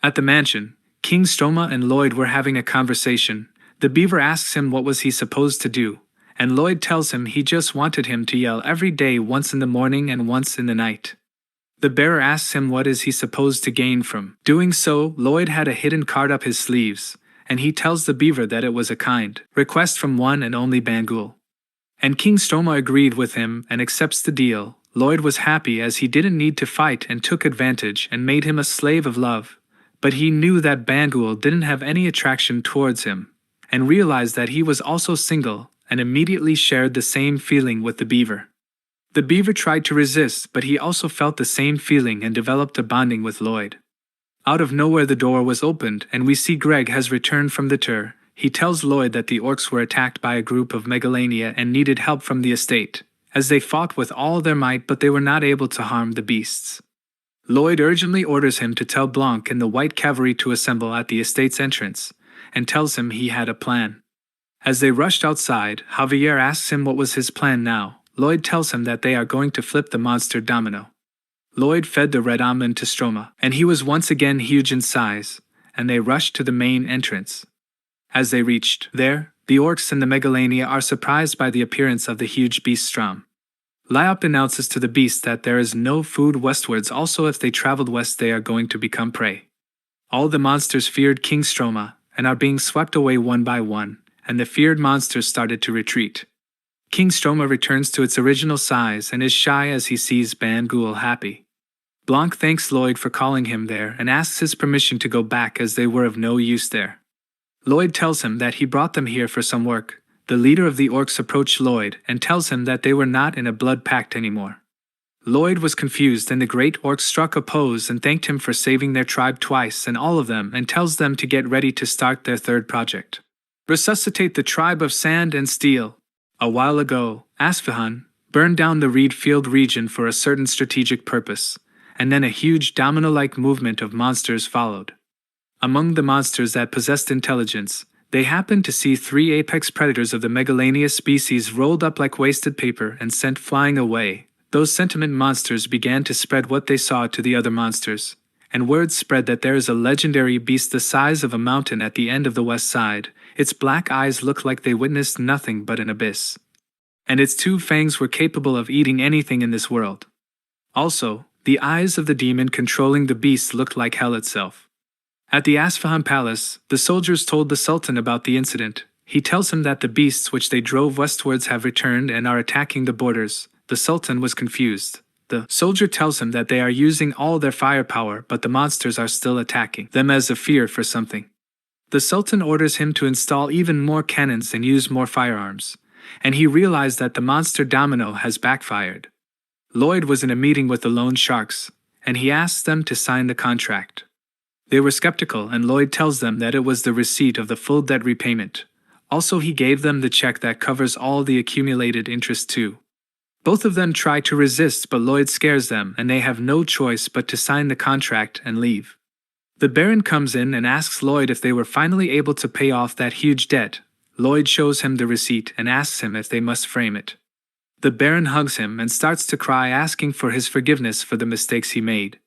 Speaker 1: At the mansion, King Stroma and Lloyd were having a conversation. The beaver asks him what was he supposed to do, and Lloyd tells him he just wanted him to yell every day, once in the morning and once in the night. The bearer asks him what is he supposed to gain from doing so. Lloyd had a hidden card up his sleeves, and he tells the beaver that it was a kind request from one and only Bangul. And King Stroma agreed with him and accepts the deal. Lloyd was happy as he didn't need to fight and took advantage and made him a slave of love, but he knew that Bangul didn't have any attraction towards him, and realized that he was also single, and immediately shared the same feeling with the beaver. The beaver tried to resist, but he also felt the same feeling and developed a bonding with Lloyd. Out of nowhere the door was opened and we see Greg has returned from the tour. He tells Lloyd that the orcs were attacked by a group of Megalania and needed help from the estate, as they fought with all their might but they were not able to harm the beasts. Lloyd urgently orders him to tell Blanc and the White Cavalry to assemble at the estate's entrance, and tells him he had a plan. As they rushed outside, Javier asks him what was his plan now. Lloyd tells him that they are going to flip the monster domino. Lloyd fed the red almond to Stroma, and he was once again huge in size, and they rushed to the main entrance. As they reached there, the orcs and the Megalania are surprised by the appearance of the huge beast Strom. Lyop announces to the beast that there is no food westwards, also if they traveled west they are going to become prey. All the monsters feared King Stroma, and are being swept away one by one, and the feared monsters started to retreat. King Stroma returns to its original size and is shy as he sees Bangul happy. Blanc thanks Lloyd for calling him there and asks his permission to go back as they were of no use there. Lloyd tells him that he brought them here for some work. The leader of the orcs approached Lloyd and tells him that they were not in a blood pact anymore. Lloyd was confused and the great orcs struck a pose and thanked him for saving their tribe twice and all of them and tells them to get ready to start their third project. Resuscitate the tribe of sand and steel. A while ago, Asfahan burned down the reed field region for a certain strategic purpose, and then a huge domino-like movement of monsters followed. Among the monsters that possessed intelligence, they happened to see 3 apex predators of the Megalania species rolled up like wasted paper and sent flying away. Those sentient monsters began to spread what they saw to the other monsters, and word spread that there is a legendary beast the size of a mountain at the end of the west side. Its black eyes looked like they witnessed nothing but an abyss, and its 2 fangs were capable of eating anything in this world. Also, the eyes of the demon controlling the beast looked like hell itself. At the Asfahan Palace, the soldiers told the Sultan about the incident. He tells him that the beasts which they drove westwards have returned and are attacking the borders. The Sultan was confused. The soldier tells him that they are using all their firepower, but the monsters are still attacking them as a fear for something. The Sultan orders him to install even more cannons and use more firearms, and he realized that the monster domino has backfired. Lloyd was in a meeting with the loan sharks, and he asks them to sign the contract. They were skeptical, and Lloyd tells them that it was the receipt of the full debt repayment. Also, he gave them the check that covers all the accumulated interest too. Both of them try to resist, but Lloyd scares them, and they have no choice but to sign the contract and leave. The Baron comes in and asks Lloyd if they were finally able to pay off that huge debt. Lloyd shows him the receipt and asks him if they must frame it. The Baron hugs him and starts to cry, asking for his forgiveness for the mistakes he made.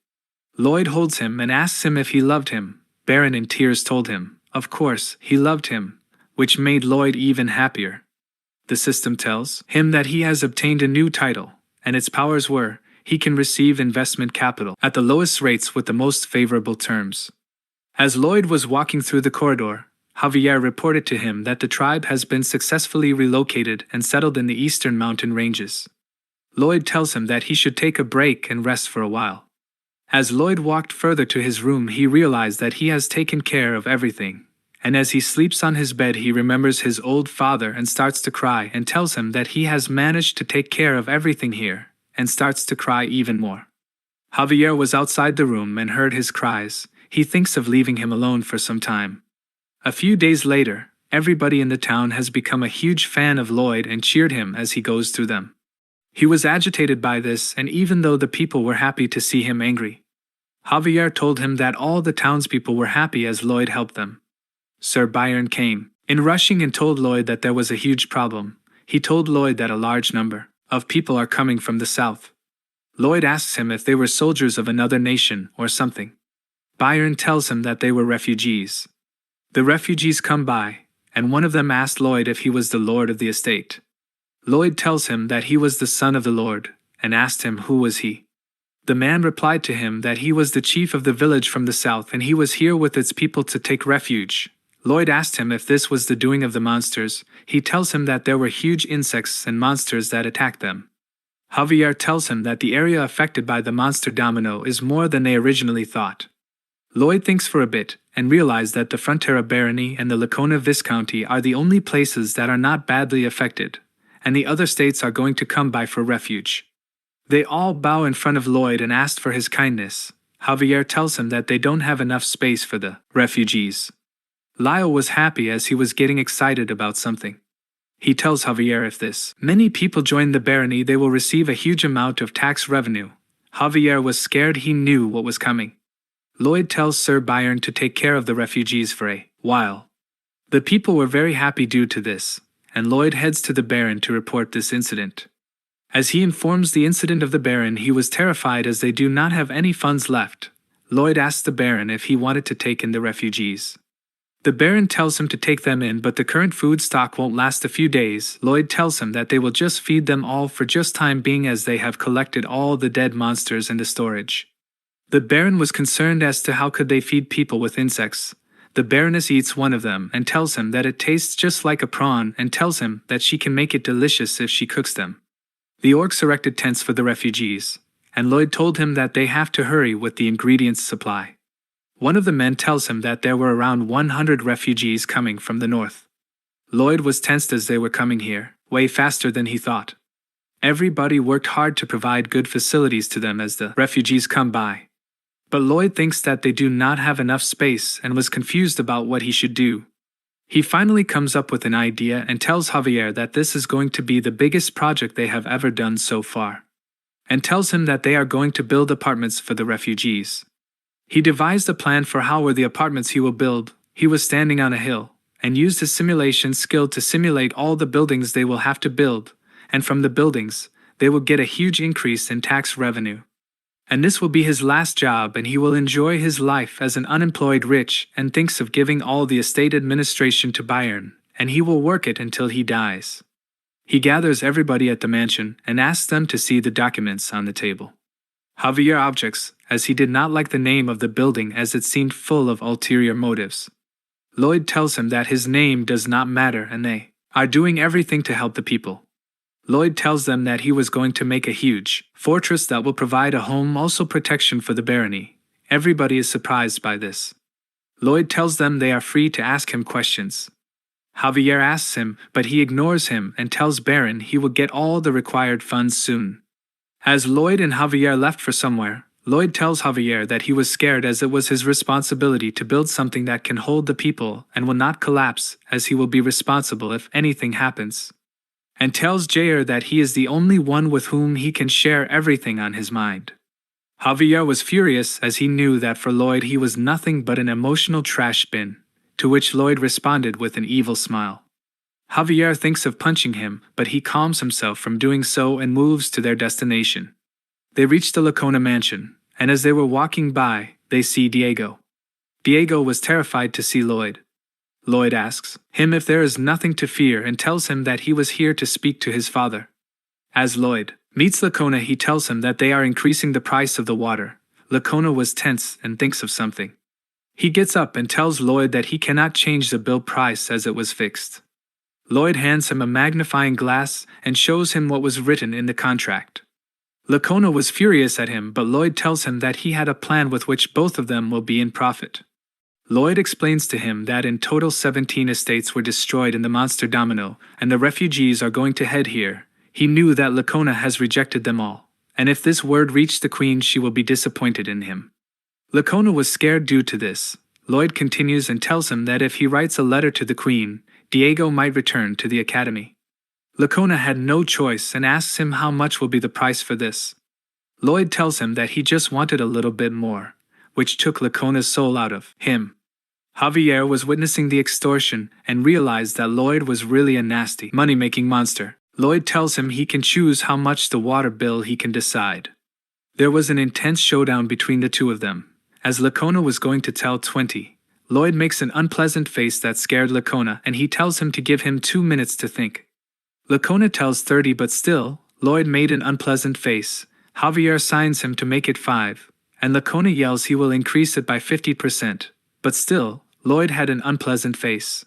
Speaker 1: Lloyd holds him and asks him if he loved him. Baron in tears told him, of course, he loved him, which made Lloyd even happier. The system tells him that he has obtained a new title, and its powers were, he can receive investment capital at the lowest rates with the most favorable terms. As Lloyd was walking through the corridor, Javier reported to him that the tribe has been successfully relocated and settled in the eastern mountain ranges. Lloyd tells him that he should take a break and rest for a while. As Lloyd walked further to his room, he realized that he has taken care of everything, and as he sleeps on his bed he remembers his old father and starts to cry and tells him that he has managed to take care of everything here, and starts to cry even more. Javier was outside the room and heard his cries. He thinks of leaving him alone for some time. A few days later, everybody in the town has become a huge fan of Lloyd and cheered him as he goes through them. He was agitated by this, and even though the people were happy to see him angry, Javier told him that all the townspeople were happy as Lloyd helped them. Sir Byron came in rushing and told Lloyd that there was a huge problem. He told Lloyd that a large number of people are coming from the south. Lloyd asks him if they were soldiers of another nation or something. Byron tells him that they were refugees. The refugees come by, and one of them asked Lloyd if he was the lord of the estate. Lloyd tells him that he was the son of the lord, and asked him who was he. The man replied to him that he was the chief of the village from the south and he was here with its people to take refuge. Lloyd asked him if this was the doing of the monsters. He tells him that there were huge insects and monsters that attacked them. Javier tells him that the area affected by the monster domino is more than they originally thought. Lloyd thinks for a bit and realizes that the Frontera Barony and the Lacona Viscounty are the only places that are not badly affected, and the other states are going to come by for refuge. They all bow in front of Lloyd and ask for his kindness. Javier tells him that they don't have enough space for the refugees. Lyle was happy as he was getting excited about something. He tells Javier if this many people join the barony they will receive a huge amount of tax revenue. Javier was scared, he knew what was coming. Lloyd tells Sir Byron to take care of the refugees for a while. The people were very happy due to this, and Lloyd heads to the Baron to report this incident. As he informs the incident of the Baron, he was terrified as they do not have any funds left. Lloyd asks the Baron if he wanted to take in the refugees. The Baron tells him to take them in, but the current food stock won't last a few days. Lloyd tells him that they will just feed them all for just time being as they have collected all the dead monsters in the storage. The Baron was concerned as to how could they feed people with insects. The Baroness eats one of them and tells him that it tastes just like a prawn and tells him that she can make it delicious if she cooks them. The orcs erected tents for the refugees. and Lloyd told him that they have to hurry with the ingredients supply. One of the men tells him that there were around 100 refugees coming from the north. Lloyd was tensed as they were coming here, way faster than he thought. Everybody worked hard to provide good facilities to them as the refugees come by. But Lloyd thinks that they do not have enough space and was confused about what he should do. He finally comes up with an idea and tells Javier that this is going to be the biggest project they have ever done so far, and tells him that they are going to build apartments for the refugees. He devised a plan for how were the apartments he will build. He was standing on a hill, and used his simulation skill to simulate all the buildings they will have to build, and from the buildings, they will get a huge increase in tax revenue. And this will be his last job, and he will enjoy his life as an unemployed rich, and thinks of giving all the estate administration to Bayern, and he will work it until he dies. He gathers everybody at the mansion and asks them to see the documents on the table. Javier objects, as he did not like the name of the building as it seemed full of ulterior motives. Lloyd tells him that his name does not matter and they are doing everything to help the people. Lloyd tells them that he was going to make a huge fortress that will provide a home, also protection for the barony. Everybody is surprised by this. Lloyd tells them they are free to ask him questions. Javier asks him, but he ignores him and tells Baron he will get all the required funds soon. As Lloyd and Javier left for somewhere, Lloyd tells Javier that he was scared as it was his responsibility to build something that can hold the people and will not collapse, as he will be responsible if anything happens. And tells Jair that he is the only one with whom he can share everything on his mind. Javier was furious as he knew that for Lloyd he was nothing but an emotional trash bin, to which Lloyd responded with an evil smile. Javier thinks of punching him, but he calms himself from doing so and moves to their destination. They reach the Lacona mansion, and as they were walking by, they see Diego. Diego was terrified to see Lloyd. Lloyd asks him if there is nothing to fear and tells him that he was here to speak to his father. As Lloyd meets Lacona, he tells him that they are increasing the price of the water. Lacona was tense and thinks of something. He gets up and tells Lloyd that he cannot change the bill price as it was fixed. Lloyd hands him a magnifying glass and shows him what was written in the contract. Lacona was furious at him, but Lloyd tells him that he had a plan with which both of them will be in profit. Lloyd explains to him that in total 17 estates were destroyed in the monster domino, and the refugees are going to head here. He knew that Lacona has rejected them all, and if this word reached the queen she will be disappointed in him. Lacona was scared due to this. Lloyd continues and tells him that if he writes a letter to the queen, Diego might return to the academy. Lacona had no choice and asks him how much will be the price for this. Lloyd tells him that he just wanted a little bit more, which took Lacona's soul out of him. Javier was witnessing the extortion and realized that Lloyd was really a nasty, money-making monster. Lloyd tells him he can choose how much the water bill he can decide. There was an intense showdown between the two of them. As Lacona was going to tell 20, Lloyd makes an unpleasant face that scared Lacona and he tells him to give him 2 minutes to think. Lacona tells 30, but still, Lloyd made an unpleasant face. Javier signs him to make it 5, and Lacona yells he will increase it by 50%. But still, Lloyd had an unpleasant face.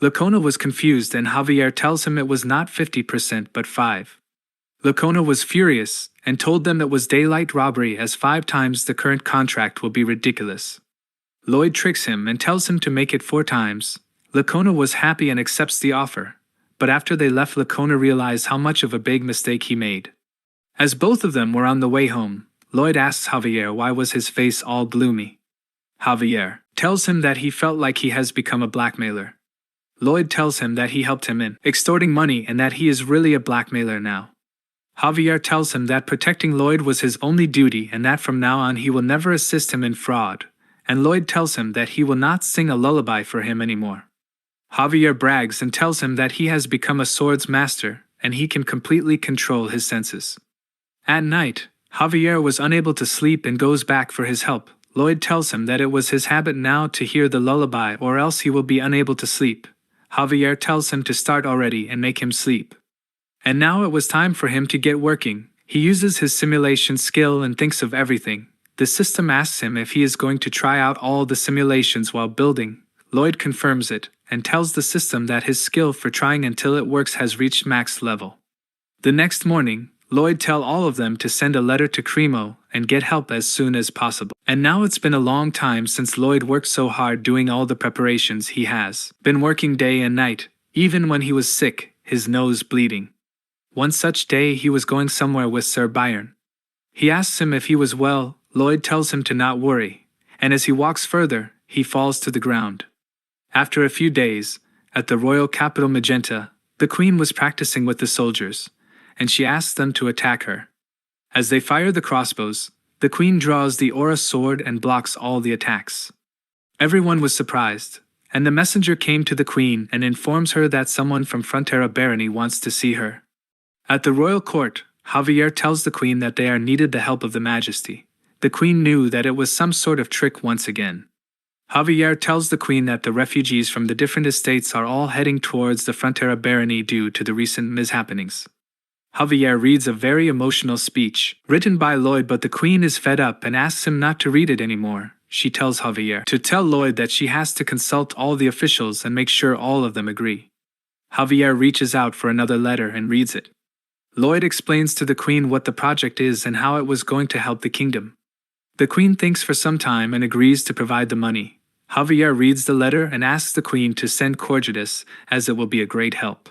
Speaker 1: Lacona was confused and Javier tells him it was not 50% but 5. Lacona was furious and told them it was daylight robbery as 5 times the current contract will be ridiculous. Lloyd tricks him and tells him to make it 4 times. Lacona was happy and accepts the offer, but after they left Lacona realized how much of a big mistake he made. As both of them were on the way home, Lloyd asks Javier why was his face all gloomy. Javier tells him that he felt like he has become a blackmailer. Lloyd tells him that he helped him in extorting money and that he is really a blackmailer now. Javier tells him that protecting Lloyd was his only duty and that from now on he will never assist him in fraud, and Lloyd tells him that he will not sing a lullaby for him anymore. Javier brags and tells him that he has become a swords master and he can completely control his senses. At night, Javier was unable to sleep and goes back for his help. Lloyd tells him that it was his habit now to hear the lullaby or else he will be unable to sleep. Javier tells him to start already and make him sleep. And now it was time for him to get working. He uses his simulation skill and thinks of everything. The system asks him if he is going to try out all the simulations while building. Lloyd confirms it and tells the system that his skill for trying until it works has reached max level. The next morning, Lloyd tell all of them to send a letter to Cremo and get help as soon as possible. And now it's been a long time since Lloyd worked so hard doing all the preparations. He has been working day and night, even when he was sick, his nose bleeding. One such day he was going somewhere with Sir Byron. He asks him if he was well. Lloyd tells him to not worry, and as he walks further, he falls to the ground. After a few days, at the royal capital Magenta, the Queen was practicing with the soldiers, and she asks them to attack her. As they fire the crossbows, the Queen draws the aura sword and blocks all the attacks. Everyone was surprised, and the messenger came to the Queen and informs her that someone from Frontera Barony wants to see her. At the royal court, Javier tells the Queen that they are needed the help of the Majesty. The Queen knew that it was some sort of trick once again. Javier tells the Queen that the refugees from the different estates are all heading towards the Frontera Barony due to the recent mishappenings. Javier reads a very emotional speech, written by Lloyd, but the Queen is fed up and asks him not to read it anymore. She tells Javier to tell Lloyd that she has to consult all the officials and make sure all of them agree. Javier reaches out for another letter and reads it. Lloyd explains to the Queen what the project is and how it was going to help the kingdom. The Queen thinks for some time and agrees to provide the money. Javier reads the letter and asks the Queen to send Corjudas, as it will be a great help.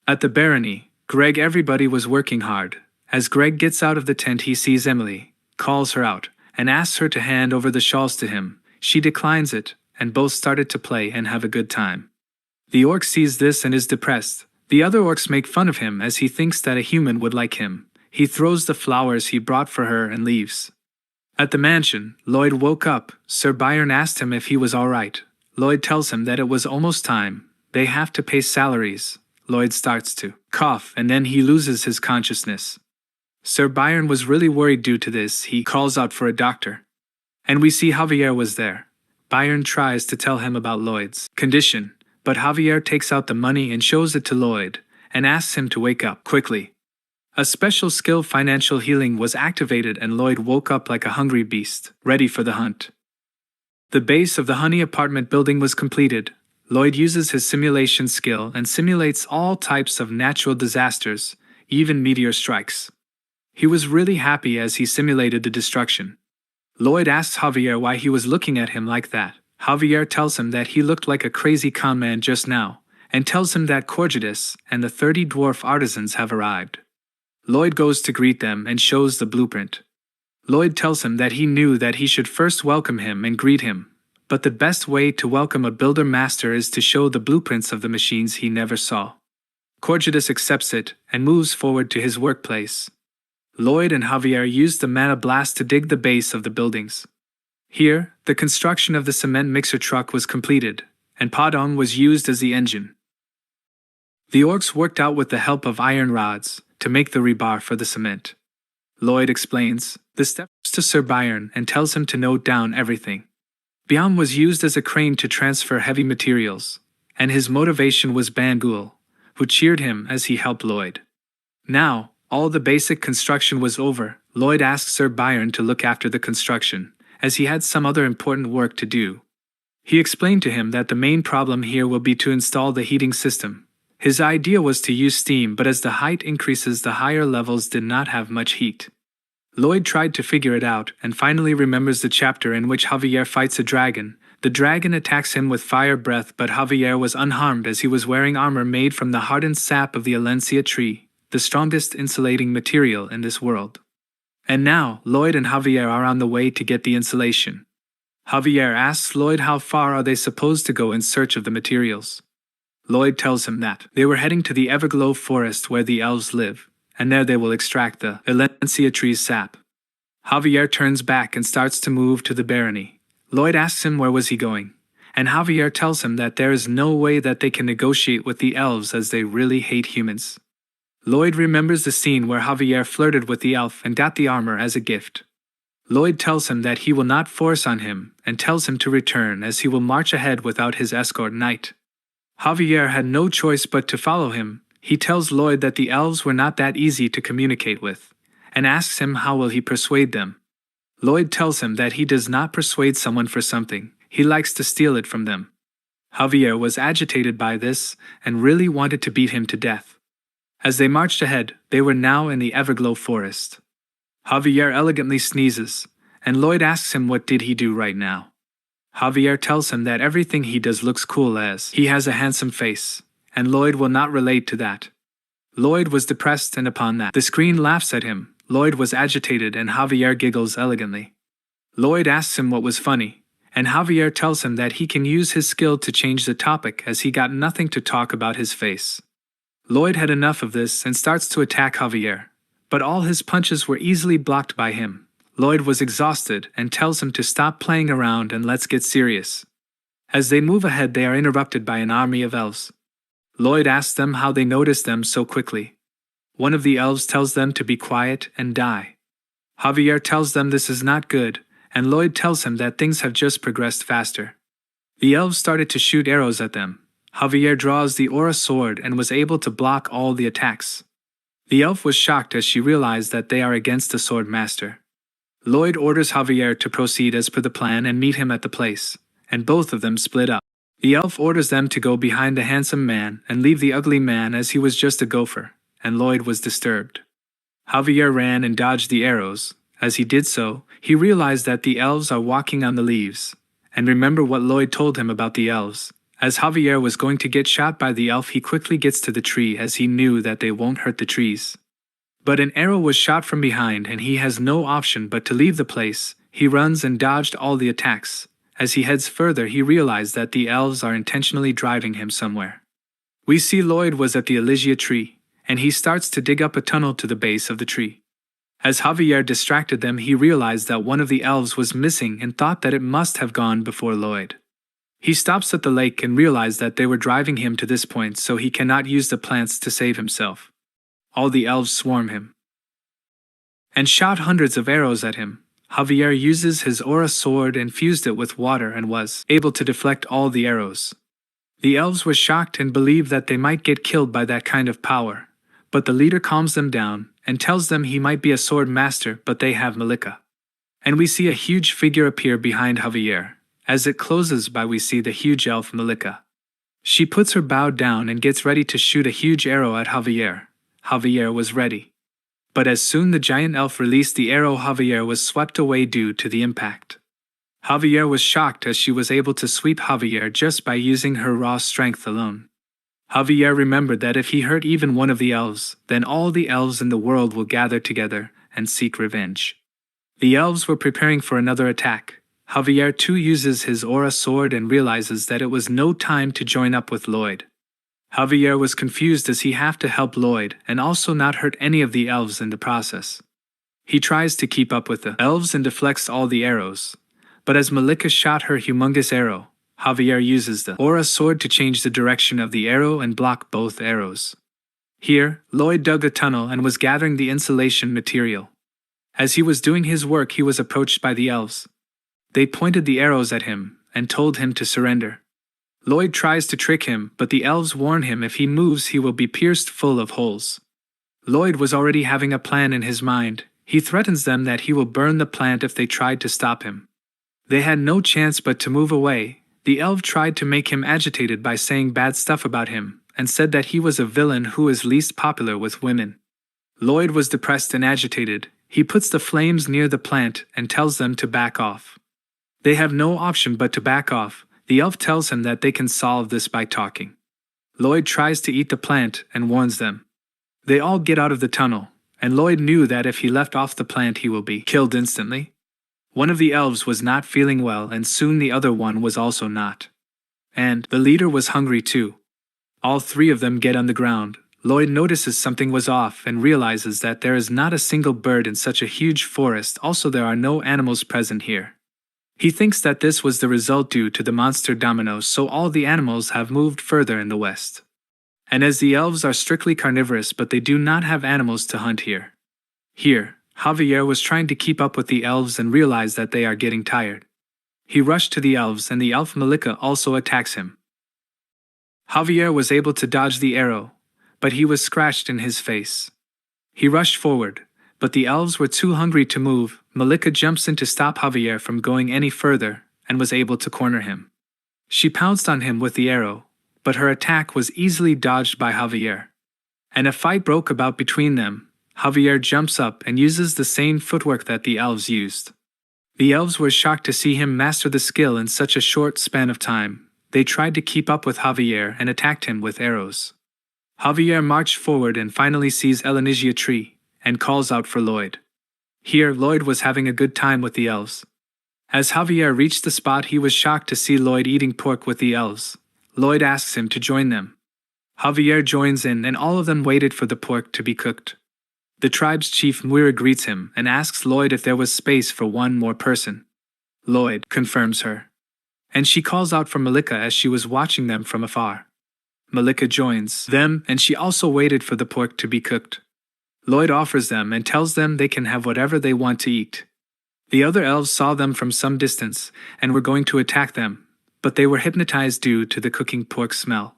Speaker 1: At the barony, everybody was working hard. As Greg gets out of the tent, he sees Emily, calls her out, and asks her to hand over the shawls to him. She declines it, and both started to play and have a good time. The orc sees this and is depressed. The other orcs make fun of him as he thinks that a human would like him. He throws the flowers he brought for her and leaves. At the mansion, Lloyd woke up. Sir Byron asked him if he was all right. Lloyd tells him that it was almost time. They have to pay salaries. Lloyd starts to cough and then he loses his consciousness. Sir Byron was really worried due to this. He calls out for a doctor. And we see Javier was there. Byron tries to tell him about Lloyd's condition, but Javier takes out the money and shows it to Lloyd, and asks him to wake up quickly. A special skill, financial healing, was activated and Lloyd woke up like a hungry beast, ready for the hunt. The base of the Honey apartment building was completed. Lloyd uses his simulation skill and simulates all types of natural disasters, even meteor strikes. He was really happy as he simulated the destruction. Lloyd asks Javier why he was looking at him like that. Javier tells him that he looked like a crazy conman just now, and tells him that Corjudas and the 30 dwarf artisans have arrived. Lloyd goes to greet them and shows the blueprint. Lloyd tells him that he knew that he should first welcome him and greet him, but the best way to welcome a builder master is to show the blueprints of the machines he never saw. Corjudas accepts it and moves forward to his workplace. Lloyd and Javier used the mana blast to dig the base of the buildings. Here, the construction of the cement mixer truck was completed, and Padong was used as the engine. The orcs worked out with the help of iron rods to make the rebar for the cement. Lloyd explains the steps to Sir Byron and tells him to note down everything. Biam was used as a crane to transfer heavy materials, and his motivation was Bangul, who cheered him as he helped Lloyd. Now, all the basic construction was over. Lloyd asked Sir Byron to look after the construction, as he had some other important work to do. He explained to him that the main problem here will be to install the heating system. His idea was to use steam, but as the height increases, the higher levels did not have much heat. Lloyd tried to figure it out and finally remembers the chapter in which Javier fights a dragon. The dragon attacks him with fire breath, but Javier was unharmed as he was wearing armor made from the hardened sap of the Alencia tree, the strongest insulating material in this world. And now, Lloyd and Javier are on the way to get the insulation. Javier asks Lloyd how far are they supposed to go in search of the materials. Lloyd tells him that they were heading to the Everglow forest where the elves live, and there they will extract the Alencia tree's sap. Javier turns back and starts to move to the barony. Lloyd asks him where was he going, and Javier tells him that there is no way that they can negotiate with the elves as they really hate humans. Lloyd remembers the scene where Javier flirted with the elf and got the armor as a gift. Lloyd tells him that he will not force on him and tells him to return as he will march ahead without his escort knight. Javier had no choice but to follow him. He tells Lloyd that the elves were not that easy to communicate with, and asks him how will he persuade them. Lloyd tells him that he does not persuade someone for something, he likes to steal it from them. Javier was agitated by this and really wanted to beat him to death. As they marched ahead, they were now in the Everglow forest. Javier elegantly sneezes, and Lloyd asks him what did he do right now. Javier tells him that everything he does looks cool as he has a handsome face, and Lloyd will not relate to that. Lloyd was depressed, and upon that, the screen laughs at him. Lloyd was agitated and Javier giggles elegantly. Lloyd asks him what was funny, and Javier tells him that he can use his skill to change the topic as he got nothing to talk about his face. Lloyd had enough of this and starts to attack Javier, but all his punches were easily blocked by him. Lloyd was exhausted and tells him to stop playing around and let's get serious. As they move ahead, they are interrupted by an army of elves. Lloyd asks them how they noticed them so quickly. One of the elves tells them to be quiet and die. Javier tells them this is not good, and Lloyd tells him that things have just progressed faster. The elves started to shoot arrows at them. Javier draws the aura sword and was able to block all the attacks. The elf was shocked as she realized that they are against the sword master. Lloyd orders Javier to proceed as per the plan and meet him at the place, and both of them split up. The elf orders them to go behind the handsome man and leave the ugly man as he was just a gopher, and Lloyd was disturbed. Javier ran and dodged the arrows. As he did so, he realized that the elves are walking on the leaves, and remember what Lloyd told him about the elves. As Javier was going to get shot by the elf, he quickly gets to the tree as he knew that they won't hurt the trees. But an arrow was shot from behind and he has no option but to leave the place. He runs and dodged all the attacks. As he heads further, he realized that the elves are intentionally driving him somewhere. We see Lloyd was at the Elysia tree, and he starts to dig up a tunnel to the base of the tree. As Javier distracted them, he realized that one of the elves was missing and thought that it must have gone before Lloyd. He stops at the lake and realized that they were driving him to this point, so he cannot use the plants to save himself. All the elves swarm him and shot hundreds of arrows at him. Javier uses his aura sword and fused it with water and was able to deflect all the arrows. The elves were shocked and believed that they might get killed by that kind of power, but the leader calms them down and tells them he might be a sword master, but they have Malika. And we see a huge figure appear behind Javier. As it closes by, we see the huge elf Malika. She puts her bow down and gets ready to shoot a huge arrow at Javier. Javier was ready. But as soon the giant elf released the arrow, Javier was swept away due to the impact. Javier was shocked as she was able to sweep Javier just by using her raw strength alone. Javier remembered that if he hurt even one of the elves, then all the elves in the world will gather together and seek revenge. The elves were preparing for another attack. Javier too uses his aura sword and realizes that it was no time to join up with Lloyd. Javier was confused as he have to help Lloyd and also not hurt any of the elves in the process. He tries to keep up with the elves and deflects all the arrows, but as Malika shot her humongous arrow, Javier uses the aura sword to change the direction of the arrow and block both arrows. Here, Lloyd dug a tunnel and was gathering the insulation material. As he was doing his work, he was approached by the elves. They pointed the arrows at him and told him to surrender. Lloyd tries to trick him, but the elves warn him if he moves he will be pierced full of holes. Lloyd was already having a plan in his mind. He threatens them that he will burn the plant if they tried to stop him. They had no chance but to move away. The elf tried to make him agitated by saying bad stuff about him, and said that he was a villain who is least popular with women. Lloyd was depressed and agitated. He puts the flames near the plant and tells them to back off. They have no option but to back off. The elf tells him that they can solve this by talking. Lloyd tries to eat the plant and warns them. They all get out of the tunnel, and Lloyd knew that if he left off the plant he will be killed instantly. One of the elves was not feeling well, and soon the other one was also not. And the leader was hungry too. All three of them get on the ground. Lloyd notices something was off and realizes that there is not a single bird in such a huge forest. Also, there are no animals present here. He thinks that this was the result due to the monster dominoes, so all the animals have moved further in the west. And as the elves are strictly carnivorous, but they do not have animals to hunt here. Here, Javier was trying to keep up with the elves and realized that they are getting tired. He rushed to the elves and the elf Malika also attacks him. Javier was able to dodge the arrow, but he was scratched in his face. He rushed forward, but the elves were too hungry to move. Malika jumps in to stop Javier from going any further and was able to corner him. She pounced on him with the arrow, but her attack was easily dodged by Javier. and a fight broke about between them. Javier jumps up and uses the same footwork that the elves used. The elves were shocked to see him master the skill in such a short span of time. They tried to keep up with Javier and attacked him with arrows. Javier marched forward and finally sees Elenigia tree, and calls out for Lloyd. Here, Lloyd was having a good time with the elves. As Javier reached the spot, he was shocked to see Lloyd eating pork with the elves. Lloyd asks him to join them. Javier joins in, and all of them waited for the pork to be cooked. The tribe's chief Muira greets him and asks Lloyd if there was space for one more person. Lloyd confirms her, and she calls out for Malika as she was watching them from afar. Malika joins them, and she also waited for the pork to be cooked. Lloyd offers them and tells them they can have whatever they want to eat. The other elves saw them from some distance and were going to attack them, but they were hypnotized due to the cooking pork smell.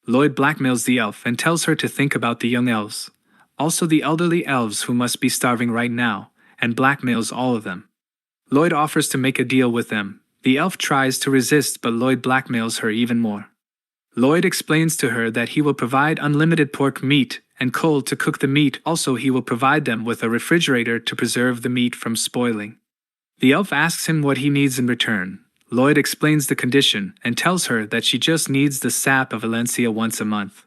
Speaker 1: Lloyd blackmails the elf and tells her to think about the young elves, also the elderly elves who must be starving right now, and blackmails all of them. Lloyd offers to make a deal with them. The elf tries to resist, but Lloyd blackmails her even more. Lloyd explains to her that he will provide unlimited pork meat and coal to cook the meat. Also, he will provide them with a refrigerator to preserve the meat from spoiling. The elf asks him what he needs in return. Lloyd explains the condition and tells her that she just needs the sap of Valencia once a month,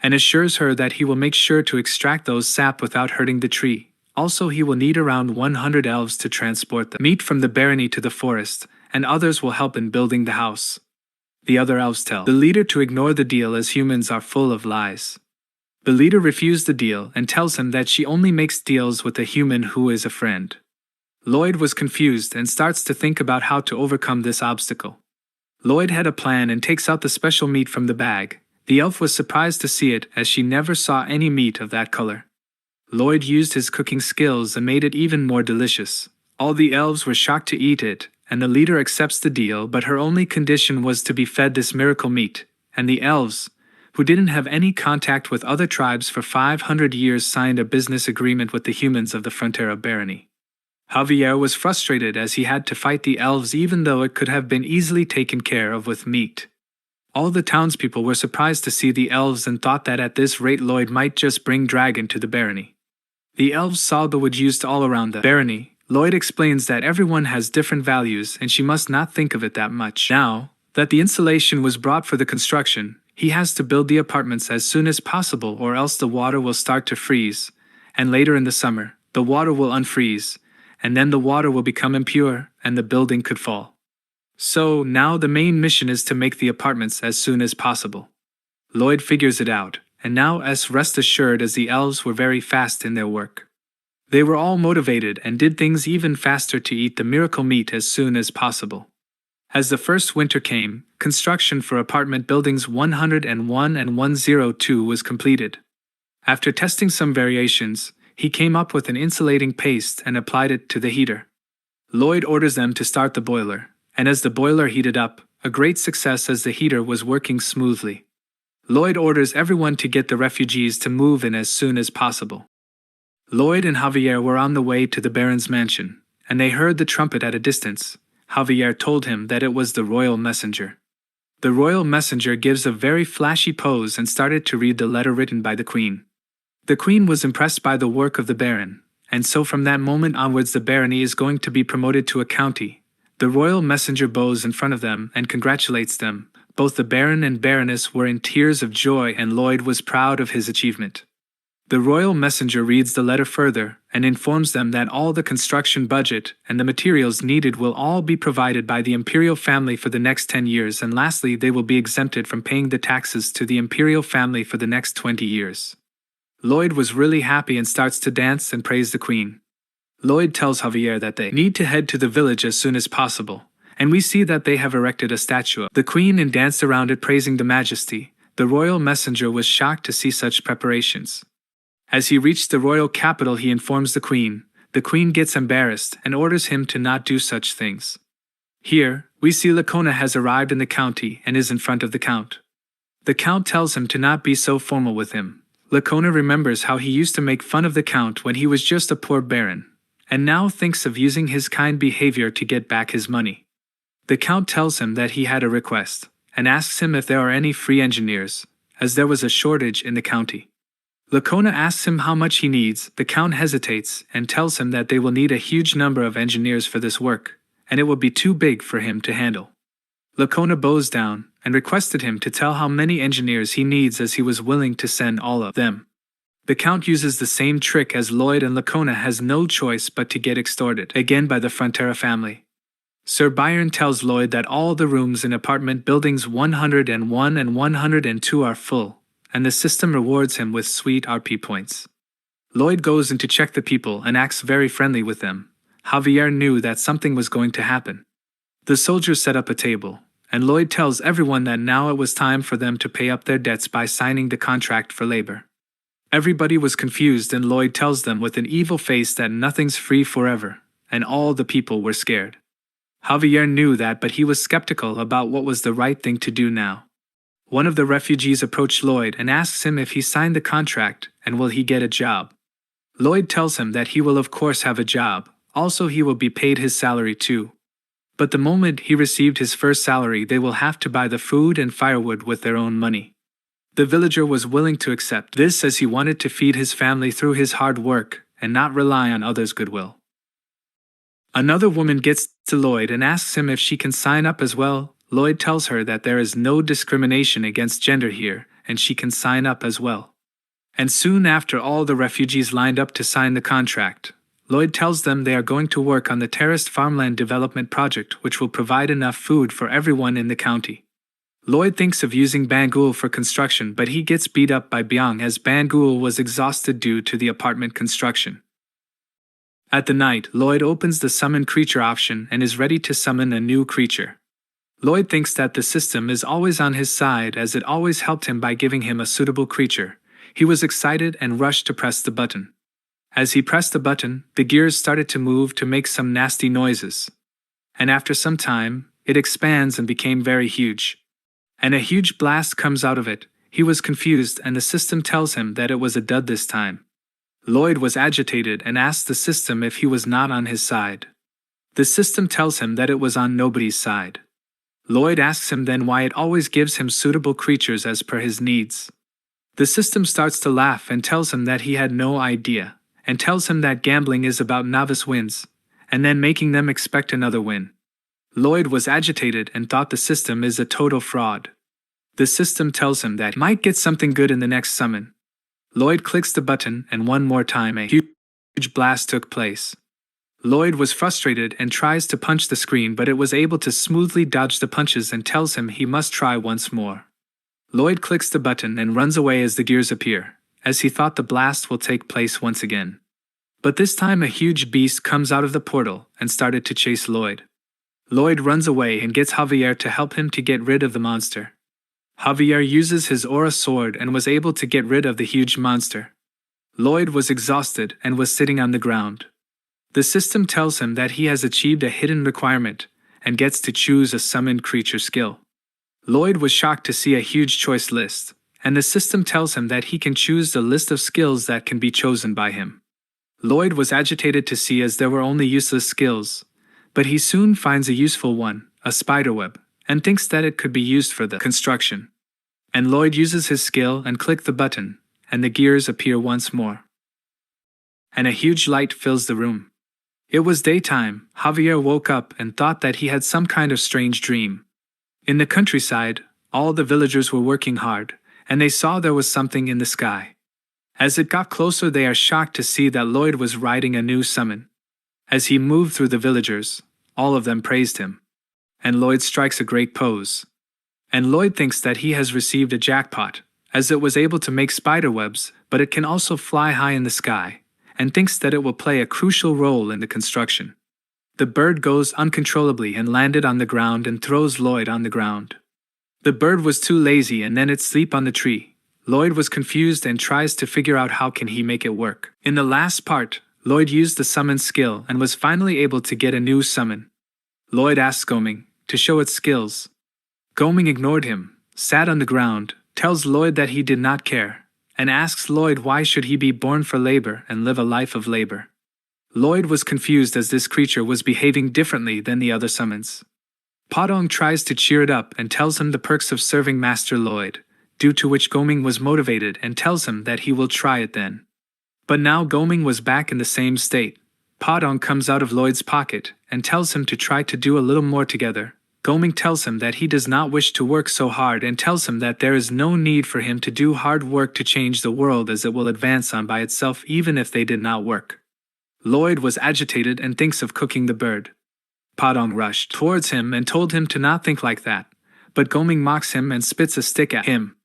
Speaker 1: and assures her that he will make sure to extract those sap without hurting the tree. Also, he will need around 100 elves to transport the meat from the barony to the forest, and others will help in building the house. The other elves tell the leader to ignore the deal as humans are full of lies. The leader refused the deal and tells him that she only makes deals with a human who is a friend. Lloyd was confused and starts to think about how to overcome this obstacle. Lloyd had a plan and takes out the special meat from the bag. The elf was surprised to see it as she never saw any meat of that color. Lloyd used his cooking skills and made it even more delicious. All the elves were shocked to eat it, and the leader accepts the deal, but her only condition was to be fed this miracle meat, and the elves, who didn't have any contact with other tribes for 500 years, signed a business agreement with the humans of the Frontera barony. Javier was frustrated as he had to fight the elves even though it could have been easily taken care of with meat. All the townspeople were surprised to see the elves and thought that at this rate Lloyd might just bring dragon to the barony. The elves saw the wood used all around the barony. Lloyd explains that everyone has different values and she must not think of it that much. Now that the insulation was brought for the construction, he has to build the apartments as soon as possible or else the water will start to freeze, and later in the summer, the water will unfreeze, and then the water will become impure and the building could fall. So now the main mission is to make the apartments as soon as possible. Lloyd figures it out, and now rest assured as the elves were very fast in their work. They were all motivated and did things even faster to eat the miracle meat as soon as possible. As the first winter came, construction for apartment buildings 101 and 102 was completed. After testing some variations, he came up with an insulating paste and applied it to the heater. Lloyd orders them to start the boiler, and as the boiler heated up, a great success as the heater was working smoothly. Lloyd orders everyone to get the refugees to move in as soon as possible. Lloyd and Javier were on the way to the Baron's mansion, and they heard the trumpet at a distance. Javier told him that it was the royal messenger. The royal messenger gives a very flashy pose and started to read the letter written by the queen. The queen was impressed by the work of the Baron, and so from that moment onwards the barony is going to be promoted to a county. The royal messenger bows in front of them and congratulates them. Both the Baron and Baroness were in tears of joy and Lloyd was proud of his achievement. The royal messenger reads the letter further and informs them that all the construction budget and the materials needed will all be provided by the imperial family for the next 10 years, and lastly they will be exempted from paying the taxes to the imperial family for the next 20 years. Lloyd was really happy and starts to dance and praise the queen. Lloyd tells Javier that they need to head to the village as soon as possible, and we see that they have erected a statue of the queen and danced around it praising the majesty. The royal messenger was shocked to see such preparations. As he reached the royal capital, he informs the queen. The queen gets embarrassed and orders him to not do such things. Here, we see Lacona has arrived in the county and is in front of the count. The count tells him to not be so formal with him. Lacona remembers how he used to make fun of the count when he was just a poor baron, and now thinks of using his kind behavior to get back his money. The count tells him that he had a request, and asks him if there are any free engineers, as there was a shortage in the county. Lacona asks him how much he needs. The Count hesitates and tells him that they will need a huge number of engineers for this work, and it will be too big for him to handle. Lacona bows down and requested him to tell how many engineers he needs, as he was willing to send all of them. The Count uses the same trick as Lloyd, and Lacona has no choice but to get extorted again by the Frontera family. Sir Byron tells Lloyd that all the rooms in apartment buildings 101 and 102 are full, and the system rewards him with sweet RP points. Lloyd goes in to check the people and acts very friendly with them. Javier knew that something was going to happen. The soldiers set up a table, and Lloyd tells everyone that now it was time for them to pay up their debts by signing the contract for labor. Everybody was confused, and Lloyd tells them with an evil face that nothing's free forever, and all the people were scared. Javier knew that, but he was skeptical about what was the right thing to do now. One of the refugees approached Lloyd and asks him if he signed the contract and will he get a job. Lloyd tells him that he will of course have a job, also he will be paid his salary too. But the moment he received his first salary, they will have to buy the food and firewood with their own money. The villager was willing to accept this, as he wanted to feed his family through his hard work and not rely on others' goodwill. Another woman gets to Lloyd and asks him if she can sign up as well. Lloyd tells her that there is no discrimination against gender here, and she can sign up as well. And soon after, all the refugees lined up to sign the contract. Lloyd tells them they are going to work on the terraced farmland development project, which will provide enough food for everyone in the county. Lloyd thinks of using Bangul for construction, but he gets beat up by Byung, as Bangul was exhausted due to the apartment construction. At the night, Lloyd opens the summon creature option and is ready to summon a new creature. Lloyd thinks that the system is always on his side, as it always helped him by giving him a suitable creature. He was excited and rushed to press the button. As he pressed the button, the gears started to move to make some nasty noises. And after some time, it expands and became very huge. And a huge blast comes out of it. He was confused, and the system tells him that it was a dud this time. Lloyd was agitated and asked the system if he was not on his side. The system tells him that it was on nobody's side. Lloyd asks him then why it always gives him suitable creatures as per his needs. The system starts to laugh and tells him that he had no idea, and tells him that gambling is about novice wins, and then making them expect another win. Lloyd was agitated and thought the system is a total fraud. The system tells him that he might get something good in the next summon. Lloyd clicks the button, and one more time a huge blast took place. Lloyd was frustrated and tries to punch the screen, but it was able to smoothly dodge the punches and tells him he must try once more. Lloyd clicks the button and runs away as the gears appear, as he thought the blast will take place once again. But this time a huge beast comes out of the portal and started to chase Lloyd. Lloyd runs away and gets Javier to help him to get rid of the monster. Javier uses his aura sword and was able to get rid of the huge monster. Lloyd was exhausted and was sitting on the ground. The system tells him that he has achieved a hidden requirement and gets to choose a summoned creature skill. Lloyd was shocked to see a huge choice list, and the system tells him that he can choose the list of skills that can be chosen by him. Lloyd was agitated to see, as there were only useless skills, but he soon finds a useful one, a spiderweb, and thinks that it could be used for the construction. And Lloyd uses his skill and clicks the button, and the gears appear once more. And a huge light fills the room. It was daytime. Javier woke up and thought that he had some kind of strange dream. In the countryside, all the villagers were working hard, and they saw there was something in the sky. As it got closer, they are shocked to see that Lloyd was riding a new summon. As he moved through the villagers, all of them praised him. And Lloyd strikes a great pose. And Lloyd thinks that he has received a jackpot, as it was able to make spiderwebs, but it can also fly high in the sky, and thinks that it will play a crucial role in the construction. The bird goes uncontrollably and landed on the ground and throws Lloyd on the ground. The bird was too lazy and then it sleep on the tree. Lloyd was confused and tries to figure out how can he make it work. In the last part, Lloyd used the summon skill and was finally able to get a new summon. Lloyd asked Goming to show its skills. Goming ignored him, sat on the ground, tells Lloyd that he did not care, and asks Lloyd why should he be born for labor and live a life of labor. Lloyd was confused as this creature was behaving differently than the other summons. Podong tries to cheer it up and tells him the perks of serving Master Lloyd, due to which Goming was motivated and tells him that he will try it then. But now Goming was back in the same state. Podong comes out of Lloyd's pocket and tells him to try to do a little more together. Goming tells him that he does not wish to work so hard and tells him that there is no need for him to do hard work to change the world, as it will advance on by itself even if they did not work. Lloyd was agitated and thinks of cooking the bird. Podong rushed towards him and told him to not think like that, but Goming mocks him and spits a stick at him.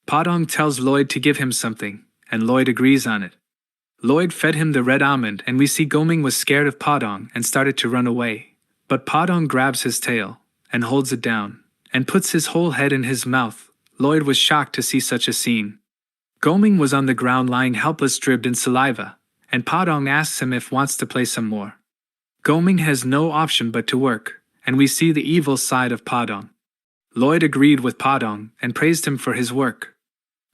Speaker 1: Podong tells Lloyd to give him something, and Lloyd agrees on it. Lloyd fed him the red almond, and we see Goming was scared of Podong and started to run away. But Podong grabs his tail and holds it down and puts his whole head in his mouth. Lloyd was shocked to see such a scene. Goming was on the ground lying helpless, dripped in saliva, and Podong asks him if wants to play some more. Goming has no option but to work, and we see the evil side of Podong. Lloyd agreed with Podong and praised him for his work.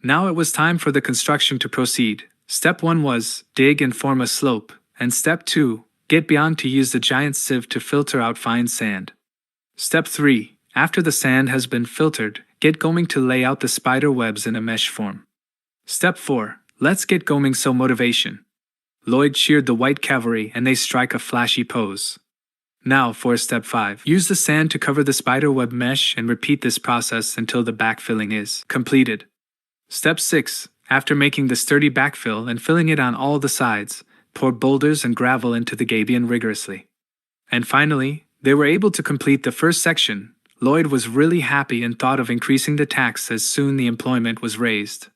Speaker 1: Now it was time for the construction to proceed. Step 1 was, dig and form a slope, and Step 2, get beyond to use the giant sieve to filter out fine sand. Step 3, after the sand has been filtered, get Goming to lay out the spider webs in a mesh form. Step 4, let's get Goming so motivation. Lloyd cheered the white cavalry and they strike a flashy pose. Now for Step 5, use the sand to cover the spider web mesh and repeat this process until the backfilling is completed. Step 6, after making the sturdy backfill and filling it on all the sides, pour boulders and gravel into the gabion rigorously. And finally, they were able to complete the first section. Lloyd was really happy and thought of increasing the tax as soon the employment was raised.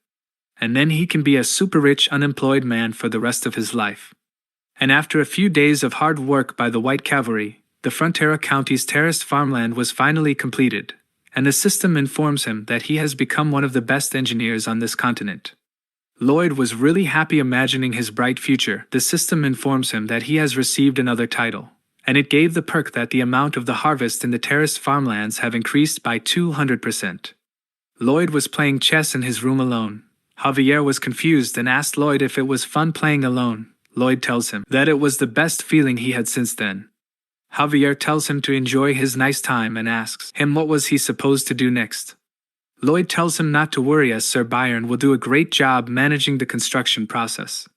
Speaker 1: And then he can be a super rich unemployed man for the rest of his life. And after a few days of hard work by the White Cavalry, the Frontera County's terraced farmland was finally completed, and the system informs him that he has become one of the best engineers on this continent. Lloyd was really happy imagining his bright future. The system informs him that he has received another title, and it gave the perk that the amount of the harvest in the terraced farmlands have increased by 200%. Lloyd was playing chess in his room alone. Javier was confused and asked Lloyd if it was fun playing alone. Lloyd tells him that it was the best feeling he had since then. Javier tells him to enjoy his nice time and asks him what was he supposed to do next. Lloyd tells him not to worry, as Sir Byron will do a great job managing the construction process.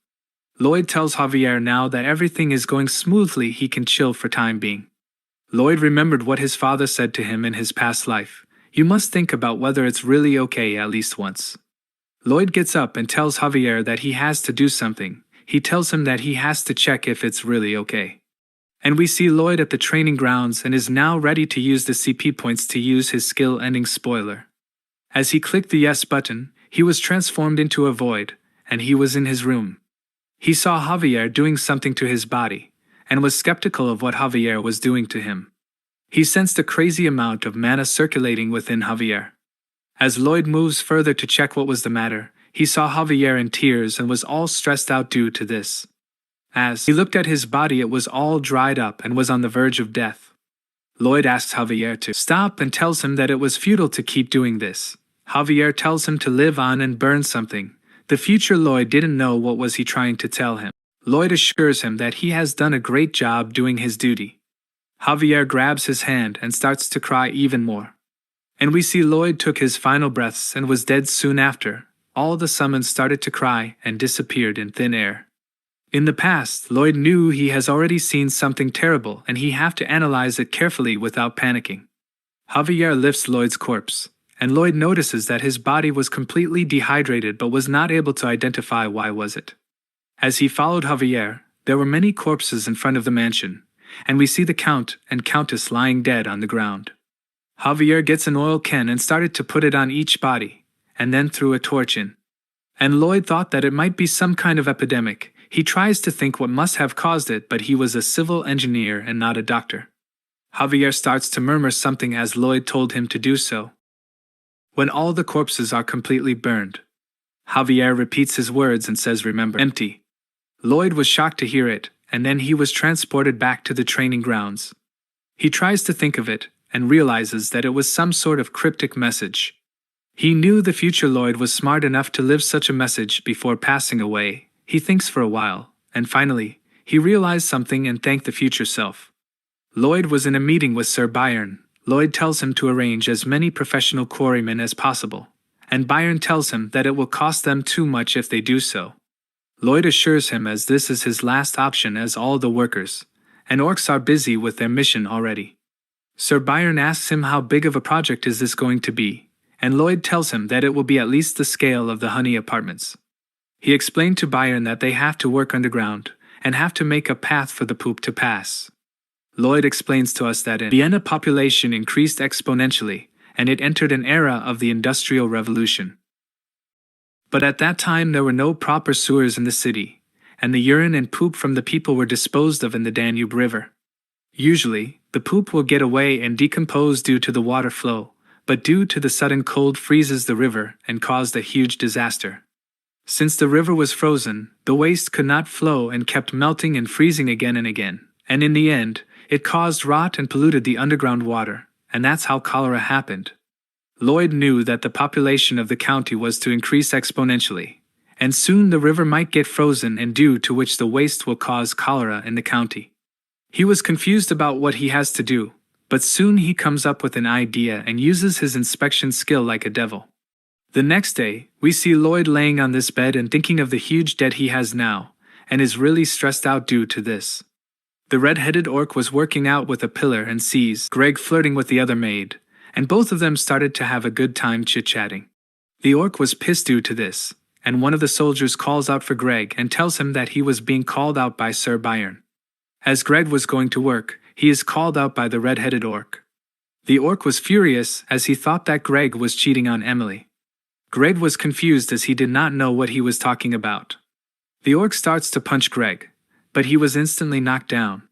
Speaker 1: Lloyd tells Javier now that everything is going smoothly, he can chill for time being. Lloyd remembered what his father said to him in his past life. You must think about whether it's really okay at least once. Lloyd gets up and tells Javier that he has to do something. He tells him that he has to check if it's really okay. And we see Lloyd at the training grounds and is now ready to use the CP points to use his skill-ending spoiler. As he clicked the yes button, he was transformed into a void, and he was in his room. He saw Javier doing something to his body, and was skeptical of what Javier was doing to him. He sensed a crazy amount of mana circulating within Javier. As Lloyd moves further to check what was the matter, he saw Javier in tears and was all stressed out due to this. As he looked at his body, it was all dried up and was on the verge of death. Lloyd asks Javier to stop and tells him that it was futile to keep doing this. Javier tells him to live on and burn something. The future Lloyd didn't know what was he trying to tell him. Lloyd assures him that he has done a great job doing his duty. Javier grabs his hand and starts to cry even more. And we see Lloyd took his final breaths and was dead soon after. All the summons started to cry and disappeared in thin air. In the past, Lloyd knew he has already seen something terrible and he have to analyze it carefully without panicking. Javier lifts Lloyd's corpse, and Lloyd notices that his body was completely dehydrated but was not able to identify why was it. As he followed Javier, there were many corpses in front of the mansion, and we see the Count and Countess lying dead on the ground. Javier gets an oil can and started to put it on each body, and then threw a torch in. And Lloyd thought that it might be some kind of epidemic. He tries to think what must have caused it, but he was a civil engineer and not a doctor. Javier starts to murmur something as Lloyd told him to do so. When all the corpses are completely burned, Javier repeats his words and says, "Remember, empty." Lloyd was shocked to hear it, and then he was transported back to the training grounds. He tries to think of it, and realizes that it was some sort of cryptic message. He knew the future Lloyd was smart enough to leave such a message before passing away. He thinks for a while, and finally, he realized something and thanked the future self. Lloyd was in a meeting with Sir Byron. Lloyd tells him to arrange as many professional quarrymen as possible, and Byron tells him that it will cost them too much if they do so. Lloyd assures him as this is his last option as all the workers and orcs are busy with their mission already. Sir Byron asks him how big of a project is this going to be, and Lloyd tells him that it will be at least the scale of the Honey Apartments. He explained to Byron that they have to work underground and have to make a path for the poop to pass. Lloyd explains to us that in Vienna population increased exponentially, and it entered an era of the Industrial Revolution. But at that time there were no proper sewers in the city, and the urine and poop from the people were disposed of in the Danube River. Usually, the poop will get away and decompose due to the water flow, but due to the sudden cold freezes the river and caused a huge disaster. Since the river was frozen, the waste could not flow and kept melting and freezing again and again, and in the end, it caused rot and polluted the underground water, and that's how cholera happened. Lloyd knew that the population of the county was to increase exponentially, and soon the river might get frozen and due to which the waste will cause cholera in the county. He was confused about what he has to do, but soon he comes up with an idea and uses his inspection skill like a devil. The next day, we see Lloyd laying on this bed and thinking of the huge debt he has now, and is really stressed out due to this. The red-headed orc was working out with a pillar and sees Greg flirting with the other maid, and both of them started to have a good time chit-chatting. The orc was pissed due to this, and one of the soldiers calls out for Greg and tells him that he was being called out by Sir Byron. As Greg was going to work, he is called out by the red-headed orc. The orc was furious as he thought that Greg was cheating on Emily. Greg was confused as he did not know what he was talking about. The orc starts to punch Greg, but he was instantly knocked down.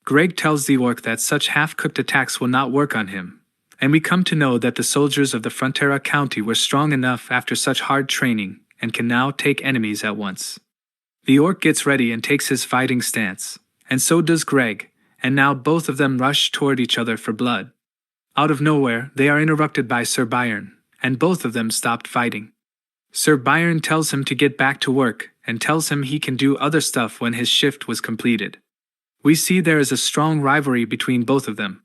Speaker 1: Greg tells the orc that such half-cooked attacks will not work on him, and we come to know that the soldiers of the Frontera County were strong enough after such hard training and can now take enemies at once. The orc gets ready and takes his fighting stance, and so does Greg, and now both of them rush toward each other for blood. Out of nowhere, they are interrupted by Sir Byron, and both of them stopped fighting. Sir Byron tells him to get back to work and tells him he can do other stuff when his shift was completed. We see there is a strong rivalry between both of them.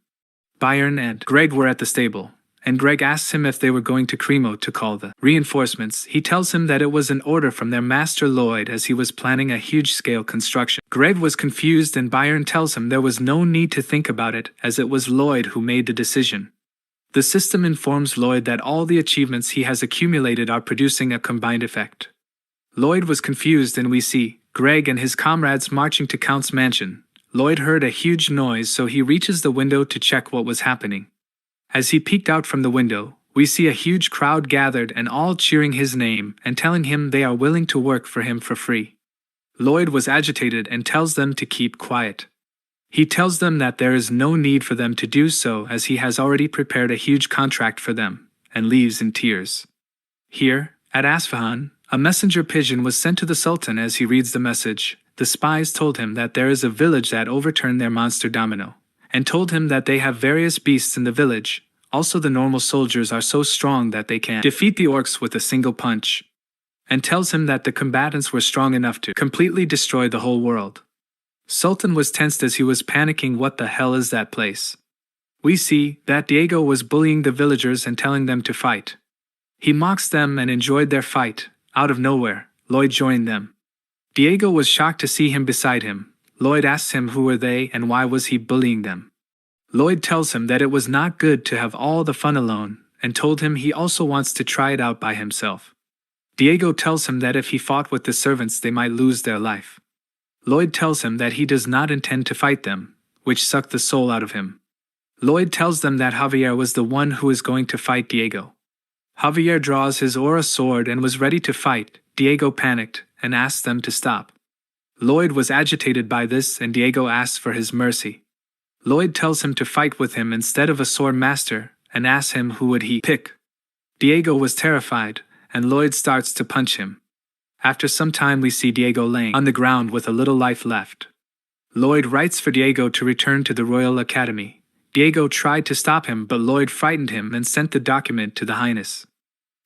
Speaker 1: Byron and Greg were at the stable, and Greg asks him if they were going to Cremo to call the reinforcements. He tells him that it was an order from their master Lloyd as he was planning a huge-scale construction. Greg was confused and Byron tells him there was no need to think about it as it was Lloyd who made the decision. The system informs Lloyd that all the achievements he has accumulated are producing a combined effect. Lloyd was confused and we see Greg and his comrades marching to Count's mansion. Lloyd heard a huge noise so he reaches the window to check what was happening. As he peeked out from the window, we see a huge crowd gathered and all cheering his name and telling him they are willing to work for him for free. Lloyd was agitated and tells them to keep quiet. He tells them that there is no need for them to do so as he has already prepared a huge contract for them, and leaves in tears. Here, at Asfahan, a messenger pigeon was sent to the Sultan. As he reads the message, the spies told him that there is a village that overturned their monster domino, and told him that they have various beasts in the village. Also the normal soldiers are so strong that they can defeat the orcs with a single punch, and tells him that the combatants were strong enough to completely destroy the whole world. Sultan was tensed as he was panicking. What the hell is that place? We see that Diego was bullying the villagers and telling them to fight. He mocks them and enjoyed their fight. Out of nowhere, Lloyd joined them. Diego was shocked to see him beside him. Lloyd asks him who were they and why was he bullying them. Lloyd tells him that it was not good to have all the fun alone, and told him he also wants to try it out by himself. Diego tells him that if he fought with the servants they might lose their life. Lloyd tells him that he does not intend to fight them, which sucked the soul out of him. Lloyd tells them that Javier was the one who is going to fight Diego. Javier draws his aura sword and was ready to fight. Diego panicked and asked them to stop. Lloyd was agitated by this and Diego asks for his mercy. Lloyd tells him to fight with him instead of a sword master and asks him who would he pick. Diego was terrified and Lloyd starts to punch him. After some time we see Diego laying on the ground with a little life left. Lloyd writes for Diego to return to the Royal Academy. Diego tried to stop him but Lloyd frightened him and sent the document to the Highness.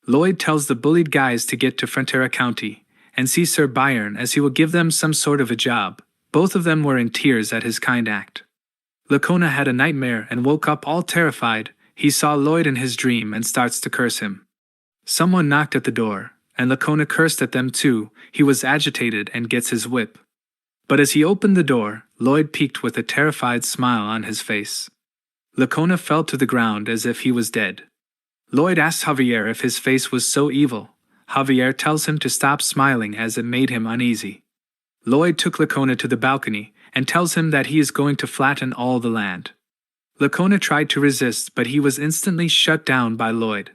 Speaker 1: Lloyd tells the bullied guys to get to Frontera County and see Sir Byron as he will give them some sort of a job. Both of them were in tears at his kind act. Lacona had a nightmare and woke up all terrified. He saw Lloyd in his dream and starts to curse him. Someone knocked at the door, and Lacona cursed at them too. He was agitated and gets his whip. But as he opened the door, Lloyd peeked with a terrified smile on his face. Lacona fell to the ground as if he was dead. Lloyd asks Javier if his face was so evil. Javier tells him to stop smiling as it made him uneasy. Lloyd took Lacona to the balcony and tells him that he is going to flatten all the land. Lacona tried to resist, but he was instantly shut down by Lloyd.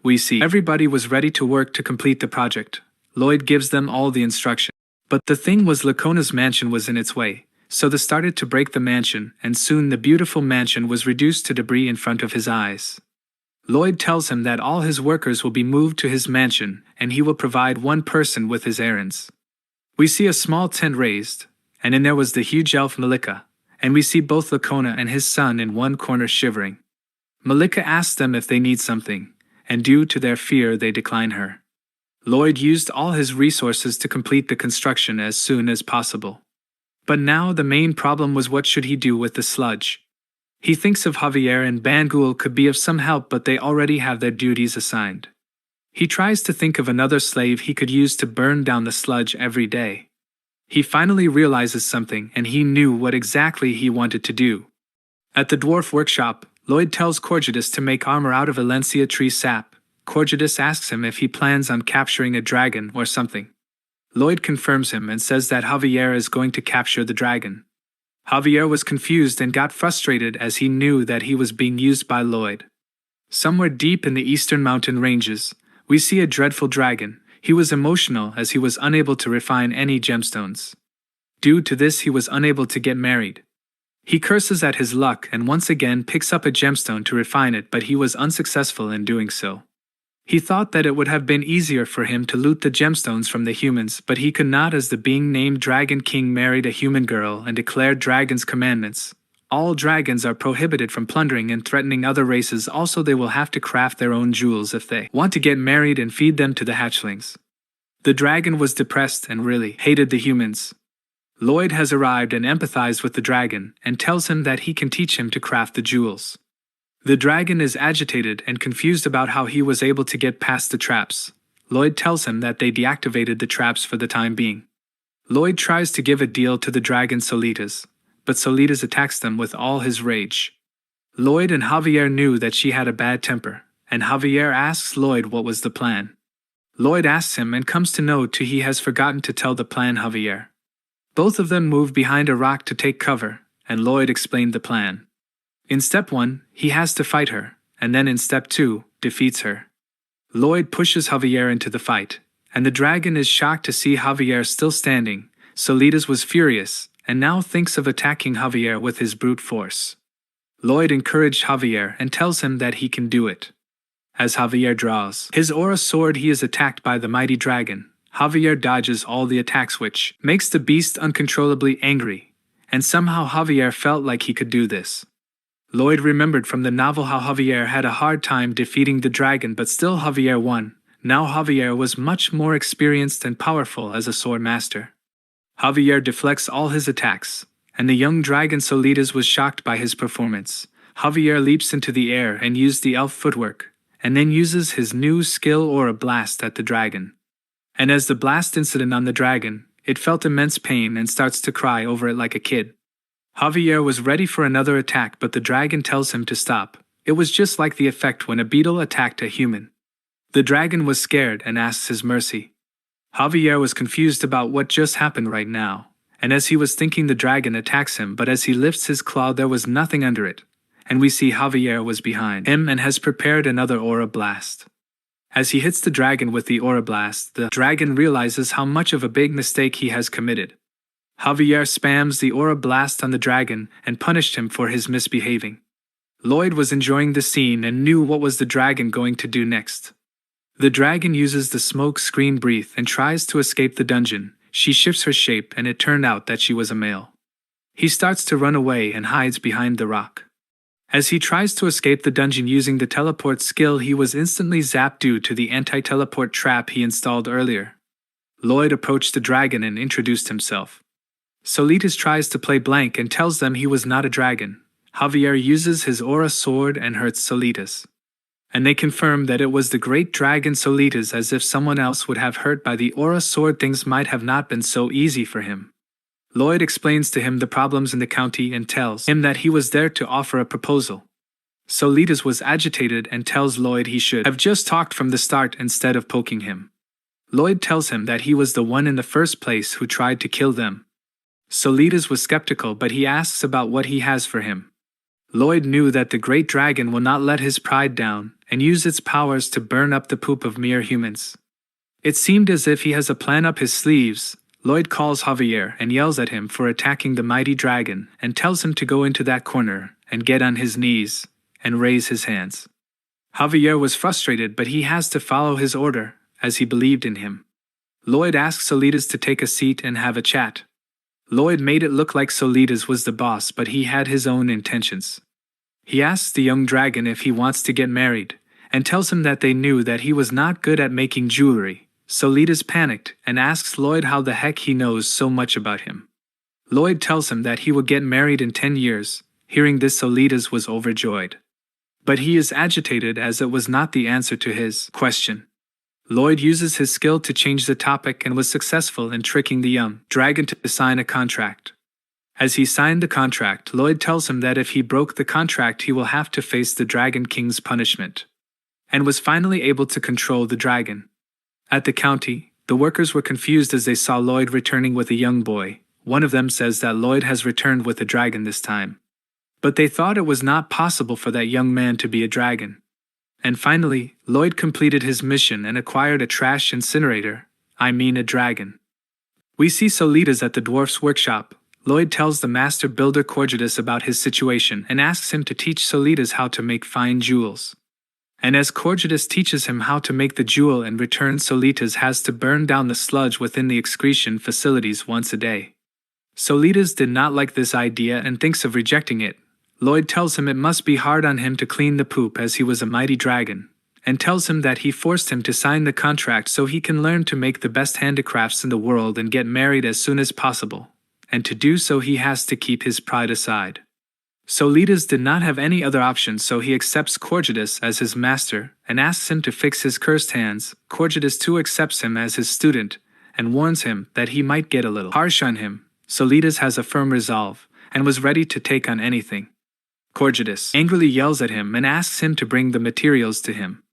Speaker 1: We see everybody was ready to work to complete the project. Lloyd gives them all the instructions. But the thing was, Lacona's mansion was in its way, so they started to break the mansion, and soon the beautiful mansion was reduced to debris in front of his eyes. Lloyd tells him that all his workers will be moved to his mansion, and he will provide one person with his errands. We see a small tent raised, and in there was the huge elf Malika, and we see both Lacona and his son in one corner shivering. Malika asks them if they need something, and due to their fear they decline her. Lloyd used all his resources to complete the construction as soon as possible. But now the main problem was, what should he do with the sludge? He thinks of Javier and Bangul could be of some help, but they already have their duties assigned. He tries to think of another slave he could use to burn down the sludge every day. He finally realizes something, and he knew what exactly he wanted to do. At the dwarf workshop, Lloyd tells Corgidus to make armor out of Valencia tree sap. Corgidus asks him if he plans on capturing a dragon or something. Lloyd confirms him and says that Javier is going to capture the dragon. Javier was confused and got frustrated as he knew that he was being used by Lloyd. Somewhere deep in the eastern mountain ranges, we see a dreadful dragon. He was emotional as he was unable to refine any gemstones. Due to this, he was unable to get married. He curses at his luck and once again picks up a gemstone to refine it, but he was unsuccessful in doing so. He thought that it would have been easier for him to loot the gemstones from the humans, but he could not, as the being named Dragon King married a human girl and declared dragon's commandments. All dragons are prohibited from plundering and threatening other races. Also, they will have to craft their own jewels if they want to get married and feed them to the hatchlings. The dragon was depressed and really hated the humans. Lloyd has arrived and empathized with the dragon and tells him that he can teach him to craft the jewels. The dragon is agitated and confused about how he was able to get past the traps. Lloyd tells him that they deactivated the traps for the time being. Lloyd tries to give a deal to the dragon Solitas, but Solitas attacks them with all his rage. Lloyd and Javier knew that she had a bad temper, and Javier asks Lloyd what was the plan. Lloyd asks him and comes to know too he has forgotten to tell the plan Javier. Both of them move behind a rock to take cover, and Lloyd explained the plan. In step 1, he has to fight her, and then in step 2, defeats her. Lloyd pushes Javier into the fight, and the dragon is shocked to see Javier still standing. Solitas was furious, and now thinks of attacking Javier with his brute force. Lloyd encouraged Javier and tells him that he can do it. As Javier draws his aura sword, he is attacked by the mighty dragon. Javier dodges all the attacks, which makes the beast uncontrollably angry, and somehow Javier felt like he could do this. Lloyd remembered from the novel how Javier had a hard time defeating the dragon, but still Javier won. Now Javier was much more experienced and powerful as a sword master. Javier deflects all his attacks, and the young dragon Solitas was shocked by his performance. Javier leaps into the air and uses the elf footwork, and then uses his new skill Aura Blast at the dragon. And as the blast incident on the dragon, it felt immense pain and starts to cry over it like a kid. Javier was ready for another attack, but the dragon tells him to stop. It was just like the effect when a beetle attacked a human. The dragon was scared and asks his mercy. Javier was confused about what just happened right now, and as he was thinking, the dragon attacks him, but as he lifts his claw there was nothing under it, and we see Javier was behind him and has prepared another Aura Blast. As he hits the dragon with the Aura Blast, the dragon realizes how much of a big mistake he has committed. Javier spams the Aura Blast on the dragon and punished him for his misbehaving. Lloyd was enjoying the scene and knew what was the dragon going to do next. The dragon uses the smoke screen breath and tries to escape the dungeon. She shifts her shape and it turned out that she was a male. He starts to run away and hides behind the rock. As he tries to escape the dungeon using the teleport skill, he was instantly zapped due to the anti-teleport trap he installed earlier. Lloyd approached the dragon and introduced himself. Solitas tries to play blank and tells them he was not a dragon. Javier uses his aura sword and hurts Solitas. And they confirmed that it was the great dragon Solitas, as if someone else would have hurt by the aura sword, things might have not been so easy for him. Lloyd explains to him the problems in the county and tells him that he was there to offer a proposal. Solitas was agitated and tells Lloyd he should have just talked from the start instead of poking him. Lloyd tells him that he was the one in the first place who tried to kill them. Solitas was skeptical, but he asks about what he has for him. Lloyd knew that the great dragon will not let his pride down and use its powers to burn up the poop of mere humans. It seemed as if he has a plan up his sleeves. Lloyd calls Javier and yells at him for attacking the mighty dragon and tells him to go into that corner and get on his knees and raise his hands. Javier was frustrated, but he has to follow his order, as he believed in him. Lloyd asks Solitas to take a seat and have a chat. Lloyd made it look like Solitas was the boss, but he had his own intentions. He asks the young dragon if he wants to get married, and tells him that they knew that he was not good at making jewelry. Solitas panicked and asks Lloyd how the heck he knows so much about him. Lloyd tells him that he will get married in 10 years. Hearing this, Solitas was overjoyed. But he is agitated as it was not the answer to his question. Lloyd uses his skill to change the topic and was successful in tricking the young dragon to sign a contract. As he signed the contract, Lloyd tells him that if he broke the contract he will have to face the Dragon King's punishment, and was finally able to control the dragon. At the county, the workers were confused as they saw Lloyd returning with a young boy. One of them says that Lloyd has returned with a dragon this time. But they thought it was not possible for that young man to be a dragon. And finally, Lloyd completed his mission and acquired a trash incinerator, a dragon. We see Solitas at the dwarf's workshop. Lloyd tells the master builder Corgidus about his situation and asks him to teach Solitas how to make fine jewels. And as Corgidus teaches him how to make the jewel, in return Solitas has to burn down the sludge within the excretion facilities once a day. Solitas did not like this idea and thinks of rejecting it. Lloyd tells him it must be hard on him to clean the poop as he was a mighty dragon, and tells him that he forced him to sign the contract so he can learn to make the best handicrafts in the world and get married as soon as possible. And to do so he has to keep his pride aside. Solitas did not have any other option, so he accepts Corgidus as his master and asks him to fix his cursed hands. Corgidus too accepts him as his student and warns him that he might get a little harsh on him. Solitas has a firm resolve and was ready to take on anything. Corgidus angrily yells at him and asks him to bring the materials to him.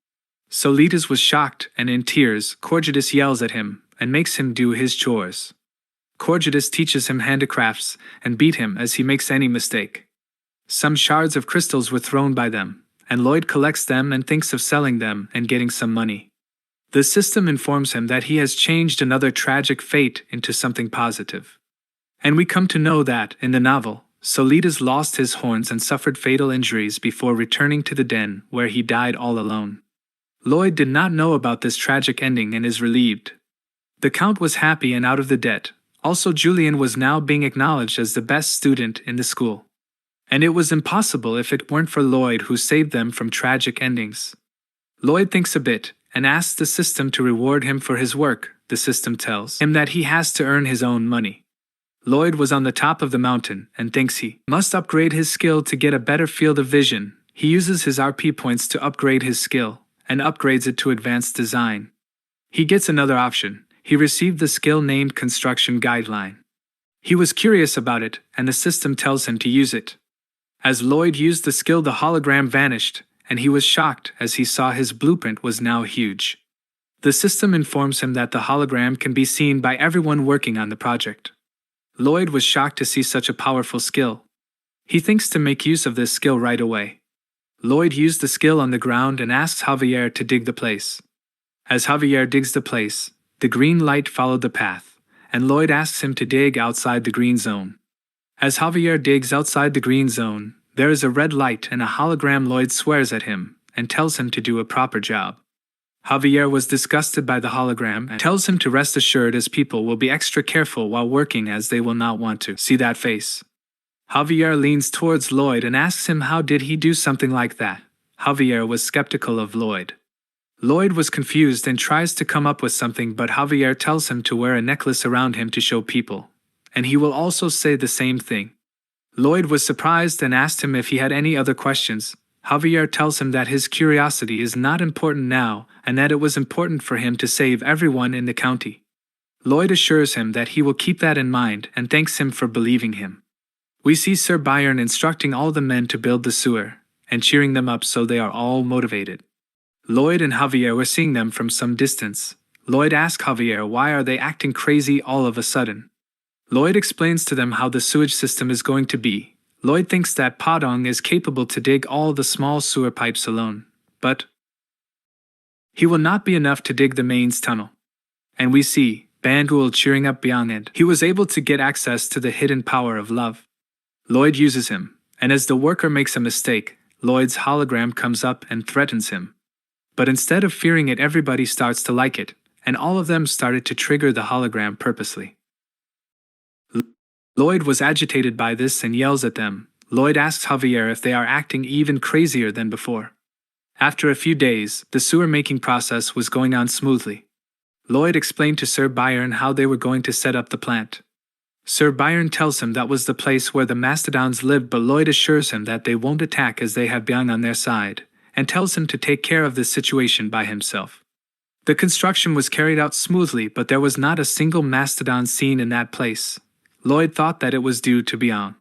Speaker 1: Solitas was shocked and in tears. Corgidus yells at him and makes him do his chores. Corgidus teaches him handicrafts and beat him as he makes any mistake. Some shards of crystals were thrown by them, and Lloyd collects them and thinks of selling them and getting some money. The system informs him that he has changed another tragic fate into something positive. And we come to know that, in the novel, Solitas lost his horns and suffered fatal injuries before returning to the den where he died all alone. Lloyd did not know about this tragic ending and is relieved. The Count was happy and out of the debt. Also, Julian was now being acknowledged as the best student in the school. And it was impossible if it weren't for Lloyd, who saved them from tragic endings. Lloyd thinks a bit and asks the system to reward him for his work. The system tells him that he has to earn his own money. Lloyd was on the top of the mountain and thinks he must upgrade his skill to get a better field of vision. He uses his RP points to upgrade his skill and upgrades it to advanced design. He gets another option. He received the skill named Construction Guideline. He was curious about it, and the system tells him to use it. As Lloyd used the skill, the hologram vanished, and he was shocked as he saw his blueprint was now huge. The system informs him that the hologram can be seen by everyone working on the project. Lloyd was shocked to see such a powerful skill. He thinks to make use of this skill right away. Lloyd used the skill on the ground and asks Javier to dig the place. As Javier digs the place, the green light followed the path, and Lloyd asks him to dig outside the green zone. As Javier digs outside the green zone, there is a red light and a hologram. Lloyd swears at him and tells him to do a proper job. Javier was disgusted by the hologram and tells him to rest assured, as people will be extra careful while working as they will not want to see that face. Javier leans towards Lloyd and asks him how did he do something like that. Javier was skeptical of Lloyd. Lloyd was confused and tries to come up with something, but Javier tells him to wear a necklace around him to show people, and he will also say the same thing. Lloyd was surprised and asked him if he had any other questions, Javier tells him that his curiosity is not important now and that it was important for him to save everyone in the county. Lloyd assures him that he will keep that in mind and thanks him for believing him. We see Sir Byron instructing all the men to build the sewer and cheering them up so they are all motivated. Lloyd and Javier were seeing them from some distance. Lloyd asks Javier why are they acting crazy all of a sudden. Lloyd explains to them how the sewage system is going to be. Lloyd thinks that Padong is capable to dig all the small sewer pipes alone, but he will not be enough to dig the mains tunnel. And we see Bandul cheering up Byung and he was able to get access to the hidden power of love. Lloyd uses him, and as the worker makes a mistake, Lloyd's hologram comes up and threatens him. But instead of fearing it, everybody starts to like it, and all of them started to trigger the hologram purposely. Lloyd was agitated by this and yells at them. Lloyd asks Javier if they are acting even crazier than before. After a few days, the sewer making process was going on smoothly. Lloyd explained to Sir Byron how they were going to set up the plant. Sir Byron tells him that was the place where the mastodons lived, but Lloyd assures him that they won't attack as they have Byung on their side, and tells him to take care of this situation by himself. The construction was carried out smoothly, but there was not a single mastodon seen in that place. Lloyd thought that it was due to Byung.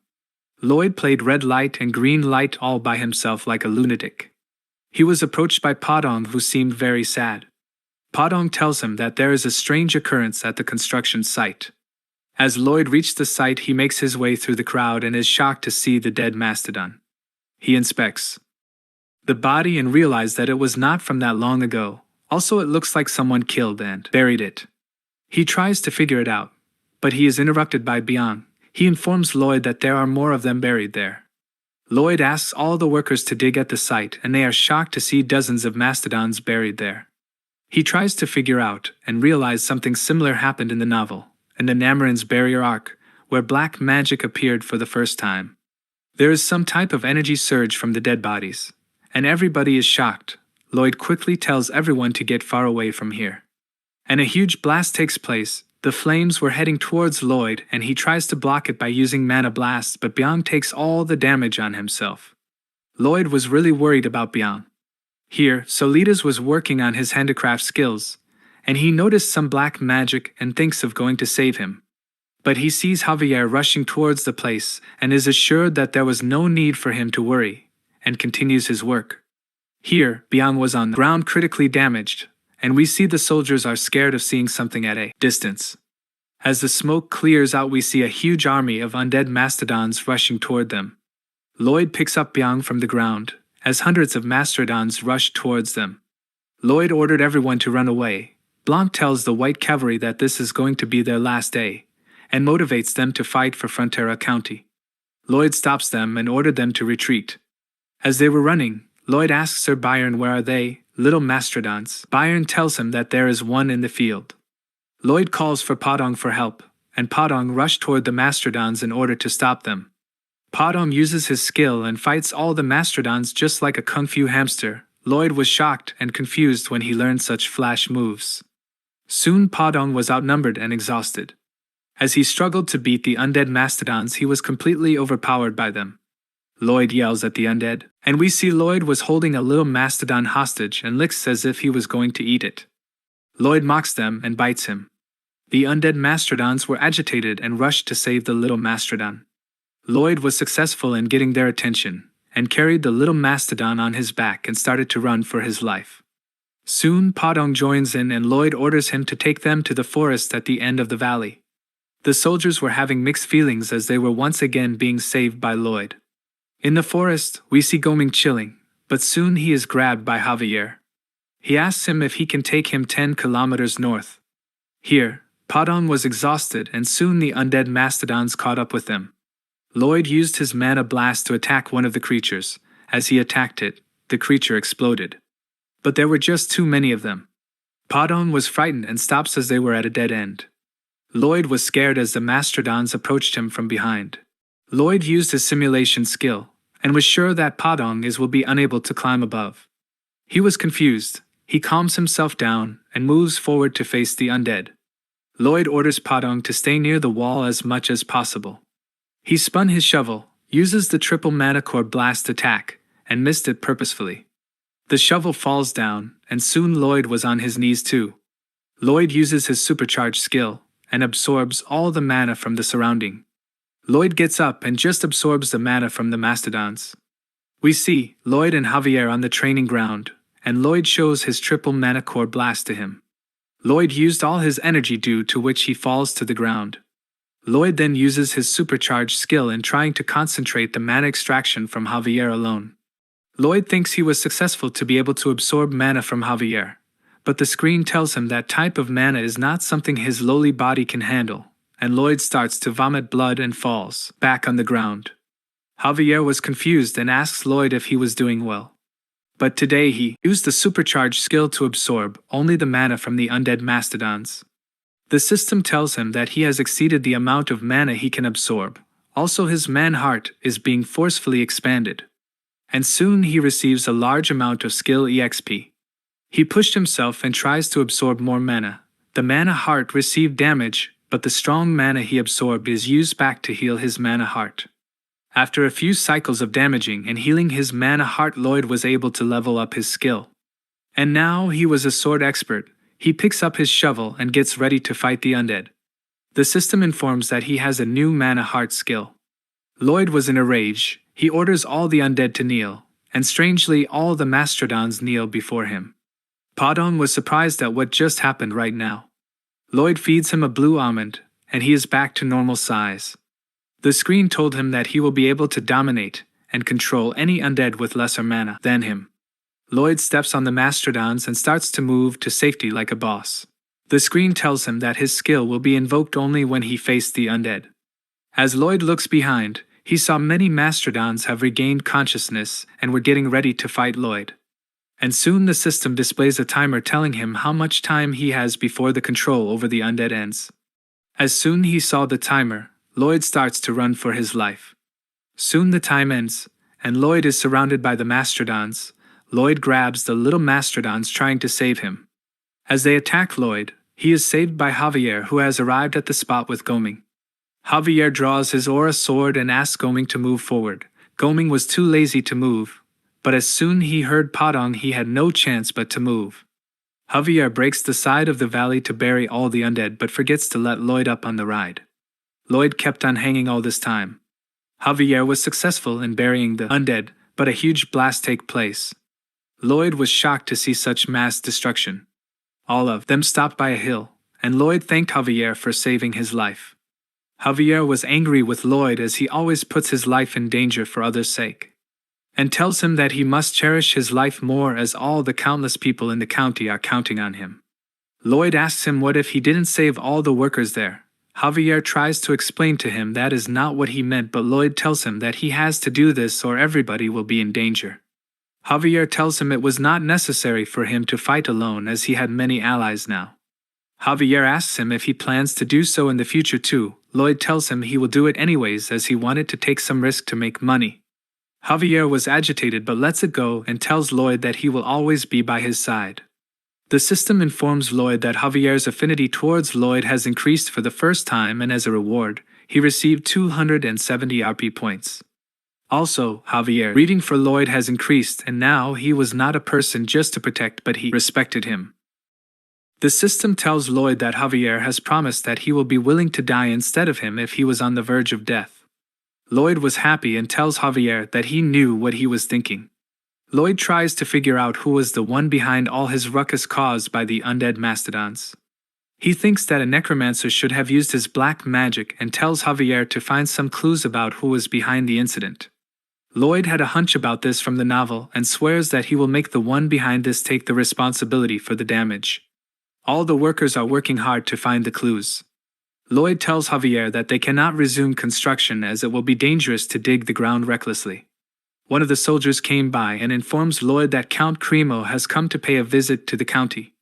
Speaker 1: Lloyd played red light and green light all by himself like a lunatic. He was approached by Padong, who seemed very sad. Padong tells him that there is a strange occurrence at the construction site. As Lloyd reached the site, he makes his way through the crowd and is shocked to see the dead mastodon. He inspects the body and realizes that it was not from that long ago. Also, it looks like someone killed and buried it. He tries to figure it out, but he is interrupted by Byung. He informs Lloyd that there are more of them buried there. Lloyd asks all the workers to dig at the site, and they are shocked to see dozens of mastodons buried there. He tries to figure out and realize something similar happened in the novel, in the Namarin's barrier arc, where black magic appeared for the first time. There is some type of energy surge from the dead bodies, and everybody is shocked. Lloyd quickly tells everyone to get far away from here. And a huge blast takes place. The flames were heading towards Lloyd, and he tries to block it by using Mana Blast, but Byung takes all the damage on himself. Lloyd was really worried about Byung. Here, Solitas was working on his handicraft skills, and he noticed some black magic and thinks of going to save him. But he sees Javier rushing towards the place and is assured that there was no need for him to worry, and continues his work. Here, Byung was on the ground critically damaged, and we see the soldiers are scared of seeing something at a distance. As the smoke clears out, we see a huge army of undead mastodons rushing toward them. Lloyd picks up Byung from the ground, as hundreds of mastodons rush towards them. Lloyd ordered everyone to run away. Blanc tells the White Cavalry that this is going to be their last day, and motivates them to fight for Frontera County. Lloyd stops them and ordered them to retreat. As they were running, Lloyd asks Sir Byron where are they, little mastodons. Byron tells him that there is one in the field. Lloyd calls for Padong for help, and Padong rushes toward the mastodons in order to stop them. Padong uses his skill and fights all the mastodons just like a kung fu hamster. Lloyd was shocked and confused when he learned such flash moves. Soon Padong was outnumbered and exhausted. As he struggled to beat the undead mastodons, he was completely overpowered by them. Lloyd yells at the undead, and we see Lloyd was holding a little mastodon hostage and licks as if he was going to eat it. Lloyd mocks them and bites him. The undead mastodons were agitated and rushed to save the little mastodon. Lloyd was successful in getting their attention, and carried the little mastodon on his back and started to run for his life. Soon Padong joins in and Lloyd orders him to take them to the forest at the end of the valley. The soldiers were having mixed feelings as they were once again being saved by Lloyd. In the forest, we see Goming chilling, but soon he is grabbed by Javier. He asks him if he can take him 10 kilometers north. Here, Padong was exhausted and soon the undead mastodons caught up with them. Lloyd used his mana blast to attack one of the creatures. As he attacked it, the creature exploded. But there were just too many of them. Padong was frightened and stops as they were at a dead end. Lloyd was scared as the mastodons approached him from behind. Lloyd used his simulation skill, and was sure that Padong will be unable to climb above. He was confused. He calms himself down and moves forward to face the undead. Lloyd orders Padong to stay near the wall as much as possible. He spun his shovel, uses the triple mana core blast attack, and missed it purposefully. The shovel falls down, and soon Lloyd was on his knees too. Lloyd uses his supercharged skill, and absorbs all the mana from the surrounding. Lloyd gets up and just absorbs the mana from the mastodons. We see Lloyd and Javier on the training ground, and Lloyd shows his triple mana core blast to him. Lloyd used all his energy, due to which he falls to the ground. Lloyd then uses his supercharged skill in trying to concentrate the mana extraction from Javier alone. Lloyd thinks he was successful to be able to absorb mana from Javier, but the screen tells him that type of mana is not something his lowly body can handle, and Lloyd starts to vomit blood and falls back on the ground. Javier was confused and asks Lloyd if he was doing well. But today he used the supercharged skill to absorb only the mana from the undead mastodons. The system tells him that he has exceeded the amount of mana he can absorb. Also, his man heart is being forcefully expanded. And soon he receives a large amount of skill EXP. He pushed himself and tries to absorb more mana. The mana heart received damage, but the strong mana he absorbed is used back to heal his mana heart. After a few cycles of damaging and healing his mana heart, Lloyd was able to level up his skill. And now he was a sword expert. He picks up his shovel and gets ready to fight the undead. The system informs that he has a new mana heart skill. Lloyd was in a rage. He orders all the undead to kneel, and strangely all the mastodons kneel before him. Padong was surprised at what just happened right now. Lloyd feeds him a blue almond, and he is back to normal size. The screen told him that he will be able to dominate and control any undead with lesser mana than him. Lloyd steps on the mastodons and starts to move to safety like a boss. The screen tells him that his skill will be invoked only when he faced the undead. As Lloyd looks behind, he saw many mastodons have regained consciousness and were getting ready to fight Lloyd. And soon the system displays a timer telling him how much time he has before the control over the undead ends. As soon he saw the timer, Lloyd starts to run for his life. Soon the time ends, and Lloyd is surrounded by the mastodons. Lloyd grabs the little mastodons trying to save him. As they attack Lloyd, he is saved by Javier, who has arrived at the spot with Goming. Javier draws his aura sword and asks Goming to move forward. Goming was too lazy to move, but as soon he heard Padong, he had no chance but to move. Javier breaks the side of the valley to bury all the undead but forgets to let Lloyd up on the ride. Lloyd kept on hanging all this time. Javier was successful in burying the undead, but a huge blast takes place. Lloyd was shocked to see such mass destruction. All of them stopped by a hill, and Lloyd thanked Javier for saving his life. Javier was angry with Lloyd as he always puts his life in danger for others' sake, and tells him that he must cherish his life more as all the countless people in the county are counting on him. Lloyd asks him what if he didn't save all the workers there. Javier tries to explain to him that is not what he meant, but Lloyd tells him that he has to do this or everybody will be in danger. Javier tells him it was not necessary for him to fight alone as he had many allies now. Javier asks him if he plans to do so in the future too. Lloyd tells him he will do it anyways as he wanted to take some risk to make money. Javier was agitated but lets it go and tells Lloyd that he will always be by his side. The system informs Lloyd that Javier's affinity towards Lloyd has increased for the first time, and as a reward, he received 270 RP points. Also, Javier reading for Lloyd has increased, and now he was not a person just to protect but he respected him. The system tells Lloyd that Javier has promised that he will be willing to die instead of him if he was on the verge of death. Lloyd was happy and tells Javier that he knew what he was thinking. Lloyd tries to figure out who was the one behind all his ruckus caused by the undead mastodons. He thinks that a necromancer should have used his black magic and tells Javier to find some clues about who was behind the incident. Lloyd had a hunch about this from the novel and swears that he will make the one behind this take the responsibility for the damage. All the workers are working hard to find the clues. Lloyd tells Javier that they cannot resume construction as it will be dangerous to dig the ground recklessly. One of the soldiers came by and informs Lloyd that Count Cremo has come to pay a visit to the county.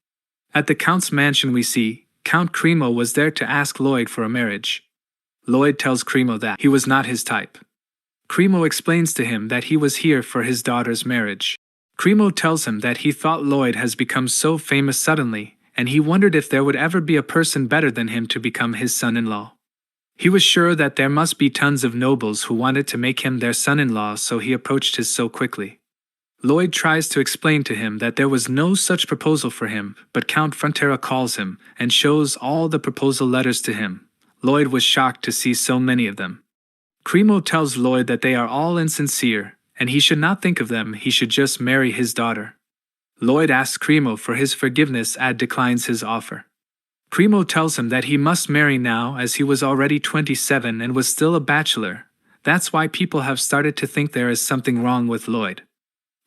Speaker 1: At the Count's mansion we see, Count Cremo was there to ask Lloyd for a marriage. Lloyd tells Cremo that he was not his type. Cremo explains to him that he was here for his daughter's marriage. Cremo tells him that he thought Lloyd has become so famous suddenly, and he wondered if there would ever be a person better than him to become his son-in-law. He was sure that there must be tons of nobles who wanted to make him their son-in-law, so he approached his so quickly. Lloyd tries to explain to him that there was no such proposal for him, but Count Frontera calls him and shows all the proposal letters to him. Lloyd was shocked to see so many of them. Cremo tells Lloyd that they are all insincere, and he should not think of them, he should just marry his daughter. Lloyd asks Cremo for his forgiveness and declines his offer. Cremo tells him that he must marry now as he was already 27 and was still a bachelor. That's why people have started to think there is something wrong with Lloyd.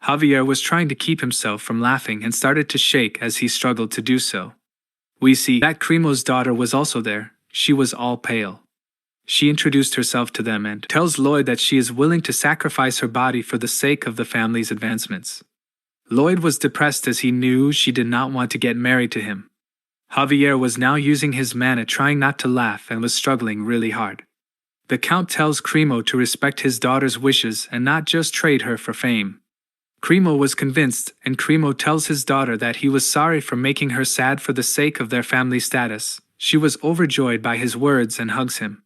Speaker 1: Javier was trying to keep himself from laughing and started to shake as he struggled to do so. We see that Cremo's daughter was also there. She was all pale. She introduced herself to them and tells Lloyd that she is willing to sacrifice her body for the sake of the family's advancements. Lloyd was depressed as he knew she did not want to get married to him. Javier was now using his mana trying not to laugh and was struggling really hard. The Count tells Cremo to respect his daughter's wishes and not just trade her for fame. Cremo was convinced, and Cremo tells his daughter that he was sorry for making her sad for the sake of their family status. She was overjoyed by his words and hugs him.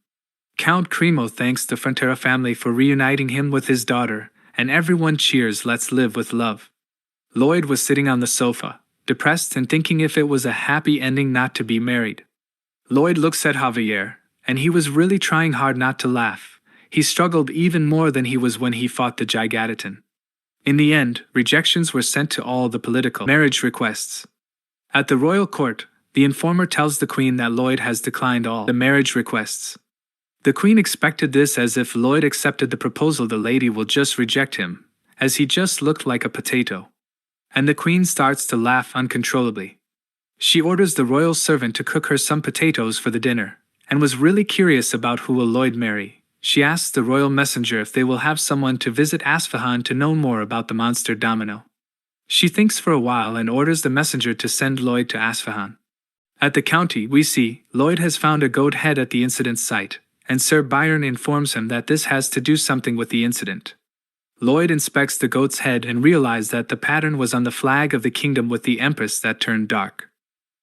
Speaker 1: Count Cremo thanks the Frontera family for reuniting him with his daughter, and everyone cheers "Let's live with love." Lloyd was sitting on the sofa, depressed and thinking if it was a happy ending not to be married. Lloyd looks at Javier, and he was really trying hard not to laugh. He struggled even more than he was when he fought the Gigatitan. In the end, rejections were sent to all the political marriage requests. At the royal court, the informer tells the queen that Lloyd has declined all the marriage requests. The queen expected this, as if Lloyd accepted the proposal the lady will just reject him, as he just looked like a potato. And the queen starts to laugh uncontrollably. She orders the royal servant to cook her some potatoes for the dinner, and was really curious about who will Lloyd marry. She asks the royal messenger if they will have someone to visit Asfahan to know more about the monster Domino. She thinks for a while and orders the messenger to send Lloyd to Asfahan. At the county, we see Lloyd has found a goat head at the incident site, and Sir Byron informs him that this has to do something with the incident. Lloyd inspects the goat's head and realizes that the pattern was on the flag of the kingdom with the Empress that turned dark.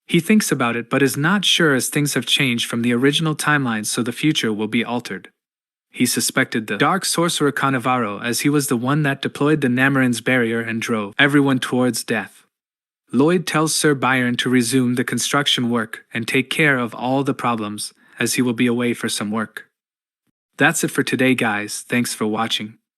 Speaker 1: He thinks about it but is not sure, as things have changed from the original timeline, so the future will be altered. He suspected the dark sorcerer Cannavaro, as he was the one that deployed the Namarin's barrier and drove everyone towards death. Lloyd tells Sir Byron to resume the construction work and take care of all the problems, as he will be away for some work. That's it for today, guys. Thanks for watching.